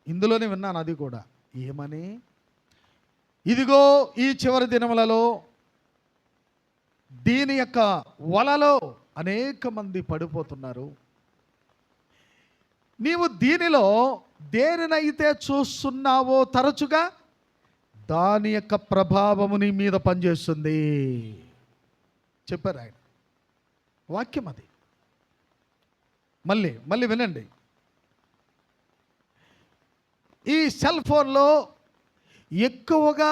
ఇందులోనే విన్నాను అది కూడా. ఏమని? ఇదిగో ఈ చివరి దినములలో దీని యొక్క వలలో అనేక మంది పడిపోతున్నారు. నీవు దీనిలో దేనినైతే చూస్తున్నావో తరచుగా దాని యొక్క ప్రభావము నీ మీద పనిచేస్తుంది చెప్పారు ఆయన. వాక్యం అది. మళ్ళీ వినండి. ఈ సెల్ ఫోన్లో ఎక్కువగా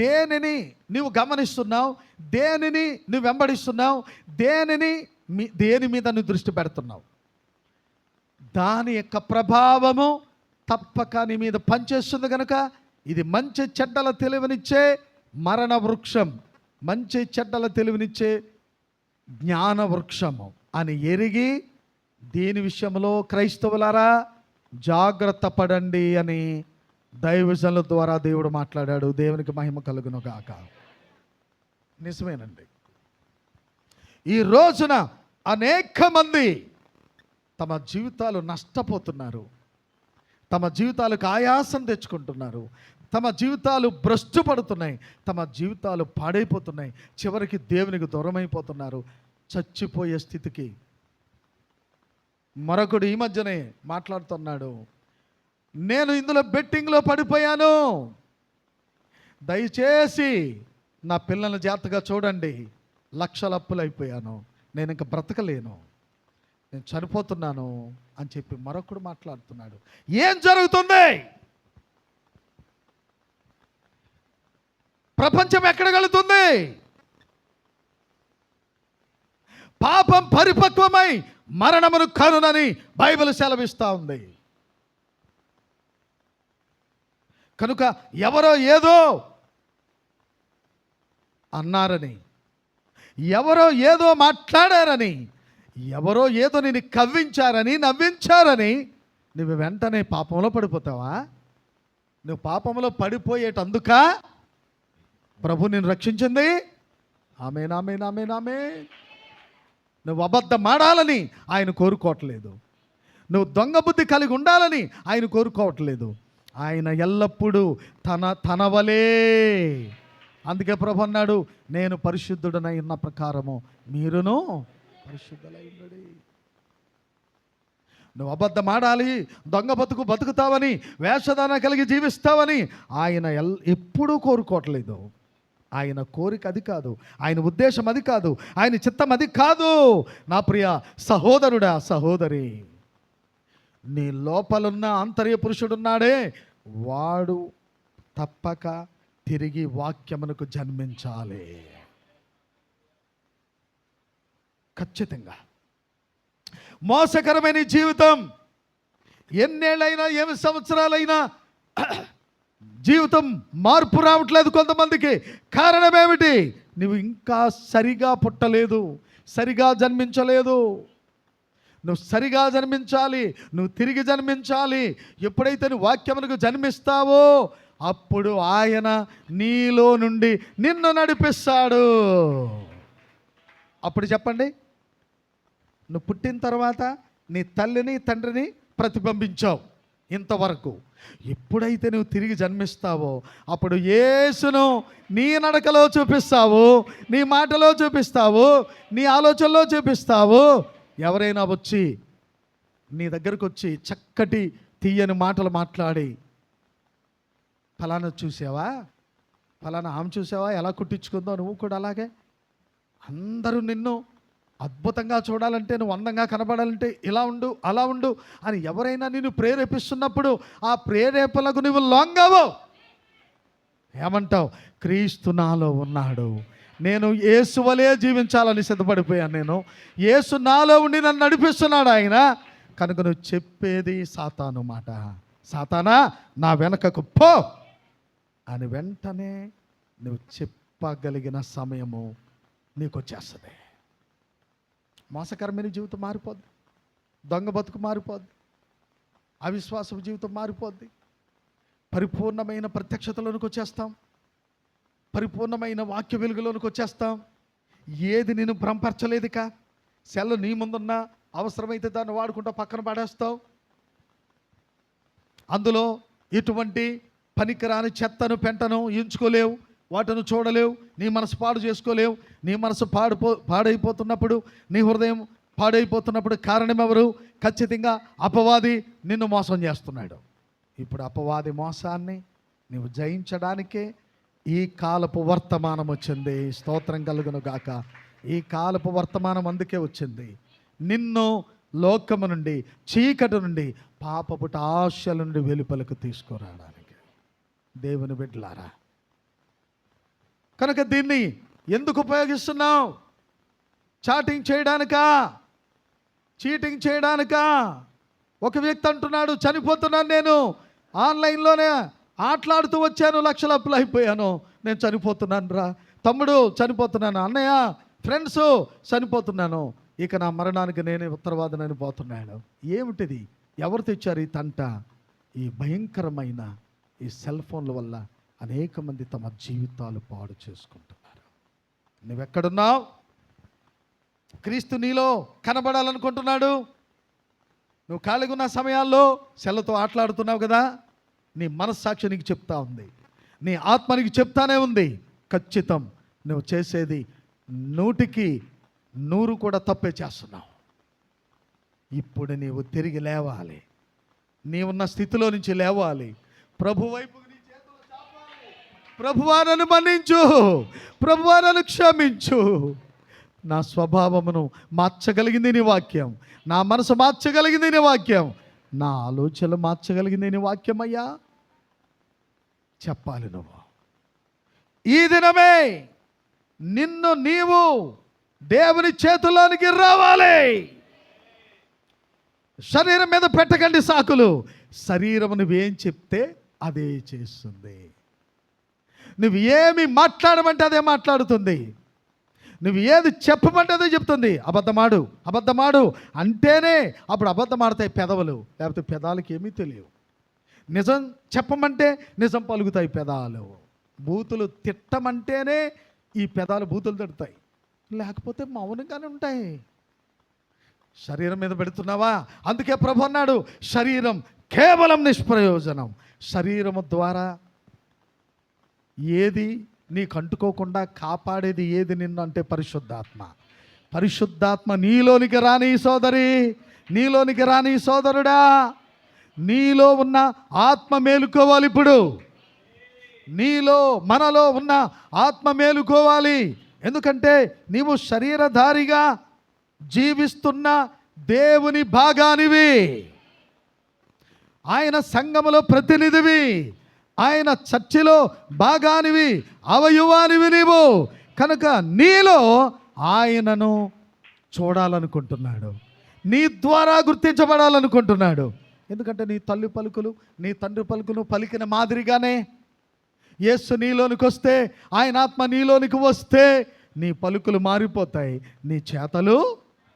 దేనిని నువ్వు గమనిస్తున్నావు, దేనిని నువ్వు వెంబడిస్తున్నావు, దేని మీద నువ్వు దృష్టి పెడుతున్నావు, దాని యొక్క ప్రభావము తప్పక నీ మీద పనిచేస్తుంది. కనుక ఇది మంచి చెడ్డల తెలివినిచ్చే మరణ వృక్షం, మంచి చెడ్డల తెలివినిచ్చే జ్ఞాన వృక్షము అని ఎరిగి దీని విషయంలో క్రైస్తవులారా జాగ్రత్త పడండి అని దైవజనుల ద్వారా దేవుడు మాట్లాడాడు. దేవునికి మహిమ కలుగును గాక. నిజమేనండి. ఈ రోజున అనేక మంది తమ జీవితాలు నష్టపోతున్నారు, తమ జీవితాలకు ఆయాసం తెచ్చుకుంటున్నారు, తమ జీవితాలు భ్రష్టు పడుతున్నాయి, తమ జీవితాలు పాడైపోతున్నాయి, చివరికి దేవునికి దూరమైపోతున్నారు, చచ్చిపోయే స్థితికి. మరొకడు ఈ మధ్యనే మాట్లాడుతున్నాడు, నేను ఇందులో బెట్టింగ్లో పడిపోయాను, దయచేసి నా పిల్లల్ని జాగ్రత్తగా చూడండి, లక్షల అప్పులైపోయాను, నేను ఇంకా బ్రతకలేను, నేను చనిపోతున్నాను అని చెప్పి మరొకడు మాట్లాడుతున్నాడు. ఏం జరుగుతుంది? ప్రపంచం ఎక్కడ వెళుతుంది? పాపం పరిపక్వమై మరణమును కనునని బైబిల్ సెలవిస్తూ ఉంది. కనుక ఎవరో ఏదో అన్నారని, ఎవరో ఏదో మాట్లాడారని, ఎవరో ఏదో నిన్ను కవ్వించారని, నవ్వించారని నువ్వు వెంటనే పాపంలో పడిపోతావా? నువ్వు పాపంలో పడిపోయేటందుక ప్రభు నిన్ను రక్షించింది. ఆమేన్ ఆమేన్ ఆమేన్ ఆమేన్. నువ్వు అబద్ధం ఆడాలని ఆయన కోరుకోవట్లేదు, నువ్వు దొంగ బుద్ధి కలిగి ఉండాలని ఆయన కోరుకోవట్లేదు. ఆయన ఎల్లప్పుడూ తన వలే అందుకే ప్రభు అన్నాడు, నేను పరిశుద్ధుడనై ఉన్న ప్రకారము మీరును పరిశుద్ధులై ఉండుడి. నువ్వు అబద్ధం ఆడాలి, దొంగ బతుకు బతుకుతావని, వేషధారణ కలిగి జీవిస్తావని ఆయన ఎప్పుడూ కోరుకోవట్లేదు. ఆయన కోరిక అది కాదు, ఆయన ఉద్దేశం అది కాదు, ఆయన చిత్తం అది కాదు. నా ప్రియ సహోదరుడా, సహోదరి, నీ లోపలున్న ఆంతర్య పురుషుడున్నాడే, వాడు తప్పక తిరిగి వాక్యమునకు జన్మించాలి. ఖచ్చితంగా. మోసకరమైన జీవితం ఎన్నేళ్ళైనా, 8 సంవత్సరాలైనా జీవితం మార్పు రావట్లేదు కొంతమందికి. కారణం ఏమిటి? నువ్వు ఇంకా సరిగా పుట్టలేదు, సరిగా జన్మించలేదు. నువ్వు సరిగా జన్మించాలి, నువ్వు తిరిగి జన్మించాలి. ఎప్పుడైతే నువ్వు వాక్యమునకు జన్మిస్తావో అప్పుడు ఆయన నీలో నుండి నిన్ను నడిపిస్తాడు. అప్పుడు చెప్పండి, నువ్వు పుట్టిన తర్వాత నీ తల్లిని తండ్రిని ప్రతిబింబించావు ఇంతవరకు. ఎప్పుడైతే నువ్వు తిరిగి జన్మిస్తావో అప్పుడు యేసును నీ నడకలో చూపిస్తావు, నీ మాటలో చూపిస్తావు, నీ ఆలోచనలో చూపిస్తావు. ఎవరైనా వచ్చి నీ దగ్గరకు వచ్చి చక్కటి తీయని మాటలు మాట్లాడి, ఫలానా చూసావా, ఫలానా ఆమె చూసావా ఎలా కుట్టించుకుందో, నువ్వు కూడా అలాగే, అందరూ నిన్ను అద్భుతంగా చూడాలంటే, నువ్వు అందంగా కనబడాలంటే ఇలా ఉండు అలా ఉండు అని ఎవరైనా నిన్ను ప్రేరేపిస్తున్నప్పుడు ఆ ప్రేరేపణలకు నువ్వు లొంగవు. ఏమంటావు? క్రీస్తు నాలో ఉన్నాడు, నేను యేసు వలే జీవించాలని సిద్ధపడిపోయాను, నేను యేసు నాలో ఉండి నన్ను నడిపిస్తున్నాడు ఆయన. కనుక నువ్వు చెప్పేది సాతాను మాట. సాతానా, నా వెనకకు పో అని వెంటనే నువ్వు చెప్పగలిగిన సమయము నీకు వచ్చేస్తుంది. మోసకరమైన జీవితం మారిపోద్ది, దొంగ బతుకు మారిపోద్ది, అవిశ్వాసపు జీవితం మారిపోద్ది. పరిపూర్ణమైన ప్రత్యక్షతలోనికి వచ్చేస్తాం, పరిపూర్ణమైన వాక్య వెలుగులోనికి వచ్చేస్తాం. ఏది నేను భ్రమపరచలేదు, ఇక సెల్ నీ ముందున్నా అవసరమైతే దాన్ని వాడుకుంటా పక్కన పడేస్తావు. అందులో ఎటువంటి పనికిరాని చెత్తను పెంటను ఎంచుకోలేవు, వాటిని చూడలేవు, నీ మనసు పాడు చేసుకోలేవు. నీ మనసు పాడైపోతున్నప్పుడు, నీ హృదయం పాడైపోతున్నప్పుడు కారణం ఎవరు? ఖచ్చితంగా అపవాది నిన్ను మోసం చేస్తున్నాడు. ఇప్పుడు అపవాది మోసాన్ని నువ్వు జయించడానికే ఈ కాలపు వర్తమానం వచ్చింది. స్తోత్రం కలుగును గాక. ఈ కాలపు వర్తమానం అందుకే వచ్చింది, నిన్ను లోకము నుండి, చీకటి నుండి, పాపపు ఆశల నుండి వెలుపలకు తీసుకురావడానికి. దేవుని బిడ్డలారా, కనుక దీన్ని ఎందుకు ఉపయోగిస్తున్నావు? చాటింగ్ చేయడానికా? చీటింగ్ చేయడానికా? ఒక వ్యక్తి అంటున్నాడు, చనిపోతున్నాను నేను, ఆన్లైన్లోనే ఆటలాడుతూ వచ్చాను, లక్షలు అప్పులు అయిపోయాను, నేను చనిపోతున్నాను రా తమ్ముడు, చనిపోతున్నాను అన్నయ్య, ఫ్రెండ్స్ చనిపోతున్నాను, ఇక నా మరణానికి నేనే ఉత్తరవాదనని పోతున్నాడు. ఏమిటిది? ఎవరు తెచ్చారు ఈ తంట? ఈ భయంకరమైన ఈ సెల్ ఫోన్ల వల్ల అనేక మంది తమ జీవితాలు పాడు చేసుకుంటున్నారు. నువ్వెక్కడున్నావు? క్రీస్తు నీలో కనబడాలనుకుంటున్నాడు. నువ్వు ఖాళీగా ఉన్న సమయాల్లో సెల్లతో ఆటలాడుతున్నావు కదా, నీ మనస్సాక్షి నీకు చెప్తా ఉంది, నీ ఆత్మ నీకు చెప్తానే ఉంది, ఖచ్చితం నువ్వు చేసేది 100కి 100 కూడా తప్పే చేస్తున్నావు. ఇప్పుడు నీవు తిరిగి లేవాలి, నీవున్న స్థితిలో నుంచి లేవాలి, ప్రభు వైపు నీ చేతులు చాపాలి. ప్రభువా నన్ను మన్నించు, ప్రభువా నన్ను క్షమించు, నా స్వభావమును మార్చగలిగింది నీ వాక్యం, నా మనసు మార్చగలిగింది నీ వాక్యం, నా ఆలోచనలు మార్చగలిగింది నీ వాక్యం అయ్యా చెప్పాలి. నువ్వు ఈ దినమే నిన్ను నీవు దేవుని చేతుల్లోనికి రావాలి. శరీరం మీద పెట్టకండి సాకులు. శరీరం నువ్వేం చెప్తే అదే చేస్తుంది. నువ్వు ఏమి మాట్లాడమంటే అదే మాట్లాడుతుంది. నువ్వు ఏది చెప్పమంటే అదే చెప్తుంది. అబద్ధమాడు అబద్ధమాడు అంటేనే అప్పుడు అబద్ధమాడతాయి పెదవులు, లేకపోతే పెదాలకి ఏమీ తెలియవు. నిజం చెప్పమంటే నిజం పలుకుతాయి పెదాలు. బూతులు తిట్టమంటేనే ఈ పెదాలు బూతులు తిడతాయి, లేకపోతే మౌనంగానే ఉంటాయి. శరీరం మీద పెడుతున్నావా? అందుకే ప్రభు అన్నాడు, శరీరం కేవలం నిష్ప్రయోజనం. శరీరము ద్వారా ఏది నీకు అంటుకోకుండా కాపాడేది ఏది నిన్ను అంటే పరిశుద్ధాత్మ. పరిశుద్ధాత్మ నీలోనికి రాని సోదరి, నీలోనికి రాని సోదరుడా, నీలో ఉన్న ఆత్మ మేలుకోవాలి. ఇప్పుడు నీలో మనలో ఉన్న ఆత్మ మేలుకోవాలి. ఎందుకంటే నీవు శరీరధారిగా జీవిస్తున్న దేవుని భాగానివి, ఆయన సంఘములో ప్రతినిధివి, ఆయన చర్చిలో భాగానివి, అవయవానివి నీవు. కనుక నీలో ఆయనను చూడాలనుకుంటున్నాడు, నీ ద్వారా గుర్తించబడాలనుకుంటున్నాడు. ఎందుకంటే నీ తల్లి పలుకులు, నీ తండ్రి పలుకులు పలికిన మాదిరిగానే యేసు నీలోనికి వస్తే, ఆయన ఆత్మ నీలోనికి వస్తే నీ పలుకులు మారిపోతాయి, నీ చేతలు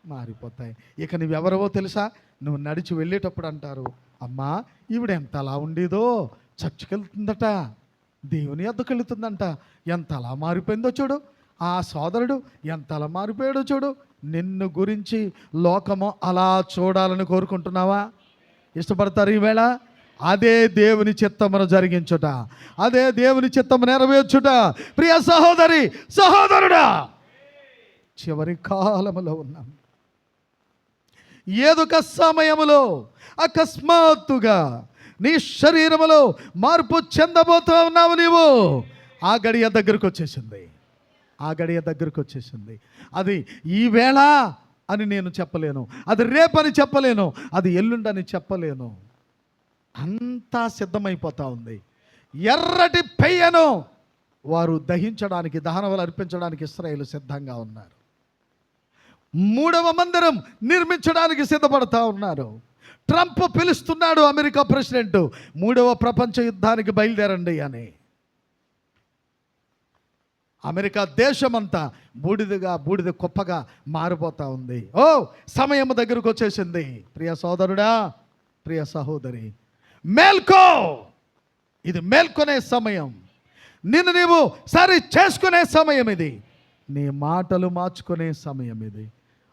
మారిపోతాయి. ఇక నువ్వెవరవో తెలుసా? నువ్వు నడిచి వెళ్ళేటప్పుడు అంటారు, అమ్మా ఈవిడ ఎంత అలా ఉండేదో, చర్చికి వెళ్తుందట, దేవుని యొద్దకు వెళుతుందంట, ఎంత అలా మారిపోయిందో చూడు, ఆ సోదరుడు ఎంత అలా మారిపోయాడో చూడు. నిన్ను గురించి లోకము అలా చూడాలని కోరుకుంటున్నావా? ఇష్టపడతారు ఈవేళ? అదే దేవుని చిత్తమును జరిగించుట, అదే దేవుని చిత్తము నెరవేర్చుట. ప్రియ సహోదరి, సహోదరుడా, చివరి కాలములో ఉన్నాం. ఏదొక సమయములో అకస్మాత్తుగా నీ శరీరములో మార్పు చెందబోతూ ఉన్నావు నీవు. ఆ గడియ దగ్గరకు వచ్చేసింది, ఆ గడియ దగ్గరకు వచ్చేసింది. అది ఈవేళ అని నేను చెప్పలేను, అది రేపని చెప్పలేను, అది ఎల్లుండని చెప్పలేను. అంతా సిద్ధమైపోతూ ఉంది. ఎర్రటి పెయ్యను వారు దహించడానికి, దహనబలి అర్పించడానికి ఇశ్రాయేలు సిద్ధంగా ఉన్నారు. 3వ మందిరం నిర్మించడానికి సిద్ధపడతా ఉన్నారు. ట్రంప్ పిలుస్తున్నాడు, అమెరికా ప్రెసిడెంట్, 3వ ప్రపంచ యుద్ధానికి బయలుదేరండి అని. అమెరికా దేశమంతా బూడిద కుప్పగా మారిపోతూ ఉంది. ఓ సమయం దగ్గరకు వచ్చేసింది. ప్రియ సోదరుడా, ప్రియ సహోదరి, మేల్కో. ఇది మేల్కొనే సమయం, నిన్ను నీవు సరి చేసుకునే సమయం ఇది, నీ మాటలు మార్చుకునే సమయం ఇది.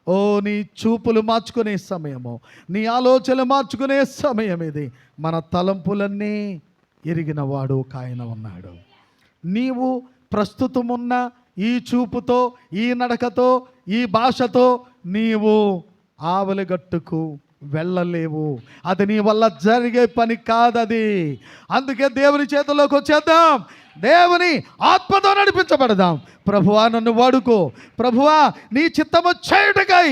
ఓ నీ చూపులు మార్చుకునే సమయము, నీ ఆలోచనలు మార్చుకునే సమయం ఇది. మన తలంపులన్నీ ఎరిగిన వాడు ఒక ఆయన ఉన్నాడు. నీవు ప్రస్తుతమున్న ఈ చూపుతో, ఈ నడకతో, ఈ భాషతో నీవు ఆవలిగట్టుకు వెళ్ళలేవు. అది నీ వల్ల జరిగే పని కాదది. అందుకే దేవుని చేతుల్లోకి వచ్చేద్దాం, దేవుని ఆత్మతో నడిపించబడదాం. ప్రభువా నన్ను వాడుకో, ప్రభువా నీ చిత్తము చేయుటకై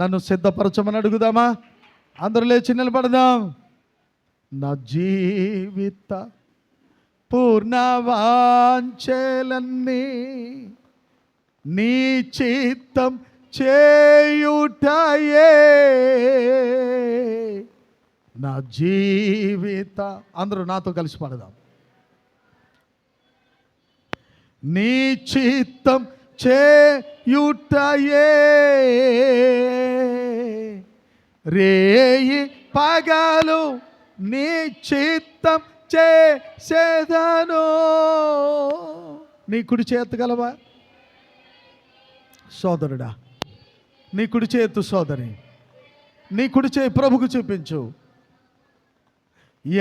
నన్ను సిద్ధపరచమని అడుగుదామా? అందరూ లేచి నిలబడదాం. నా జీవిత పూర్ణ వాంఛలన్నీ నీ చిత్తం చేయుటయే, నా జీవిత, అందరూ నాతో కలిసి పాడదాం. నీ చిత్తం చేయుటయే, రేయి పగలు నీ చిత్తం చేసేదను. నీ కుడి చేతగలవా సోదరుడా? నీ కుడి చేతు సోదరి, నీ కుడి చేయి ప్రభుకు చూపించు.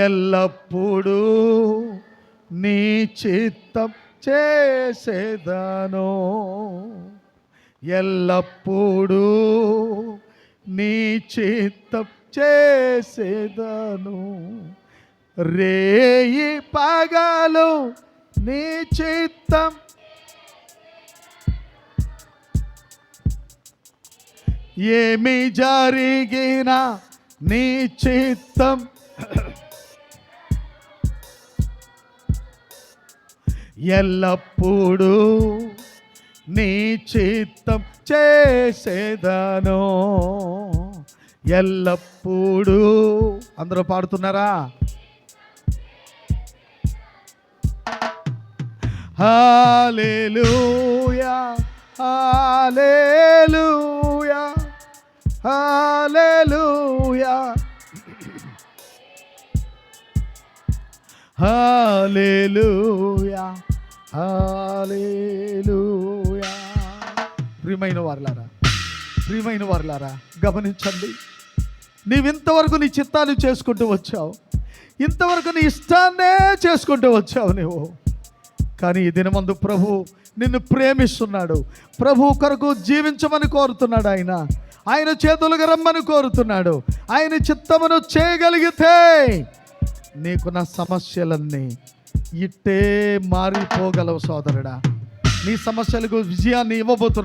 ఎల్లప్పుడూ నీ చిత్తం చేసేదను, ఎల్లప్పుడూ నీ చిత్తం చేసేదను, రేయి పగలు నీ చిత్తం. ఏమి జరిగినా నీ చిత్తం, ఎల్లప్పుడూ నీ చిత్తం చేసేదను, ఎల్లప్పుడూ. అందరూ పాడుతున్నారా? హల్లెలూయా, హల్లెలూయా, హల్లెలూయా, హల్లెలూయా, హల్లెలూయా. ప్రియమైన వారలారా గమనించండి. నీవింతవరకు నీ చిత్తాన్ని చేసుకుంటూ వచ్చావు, ఇంతవరకు నీ ఇష్టాన్నే చేసుకుంటూ వచ్చావు. నువ్వు కానీ ఈ దినమందు ప్రభు నిన్ను ప్రేమిస్తున్నాడు. ప్రభు కొరకు జీవించమని కోరుతున్నాడు. ఆయన చేతులుగా రమ్మని కోరుతున్నాడు. ఆయన చిత్తమును చేయగలిగితే నీకున్న సమస్యలన్నీ ఇట్టే మారిపోగలవు సోదరుడా. నీ సమస్యలకు విజయాన్ని ఇవ్వబోతున్నాడు.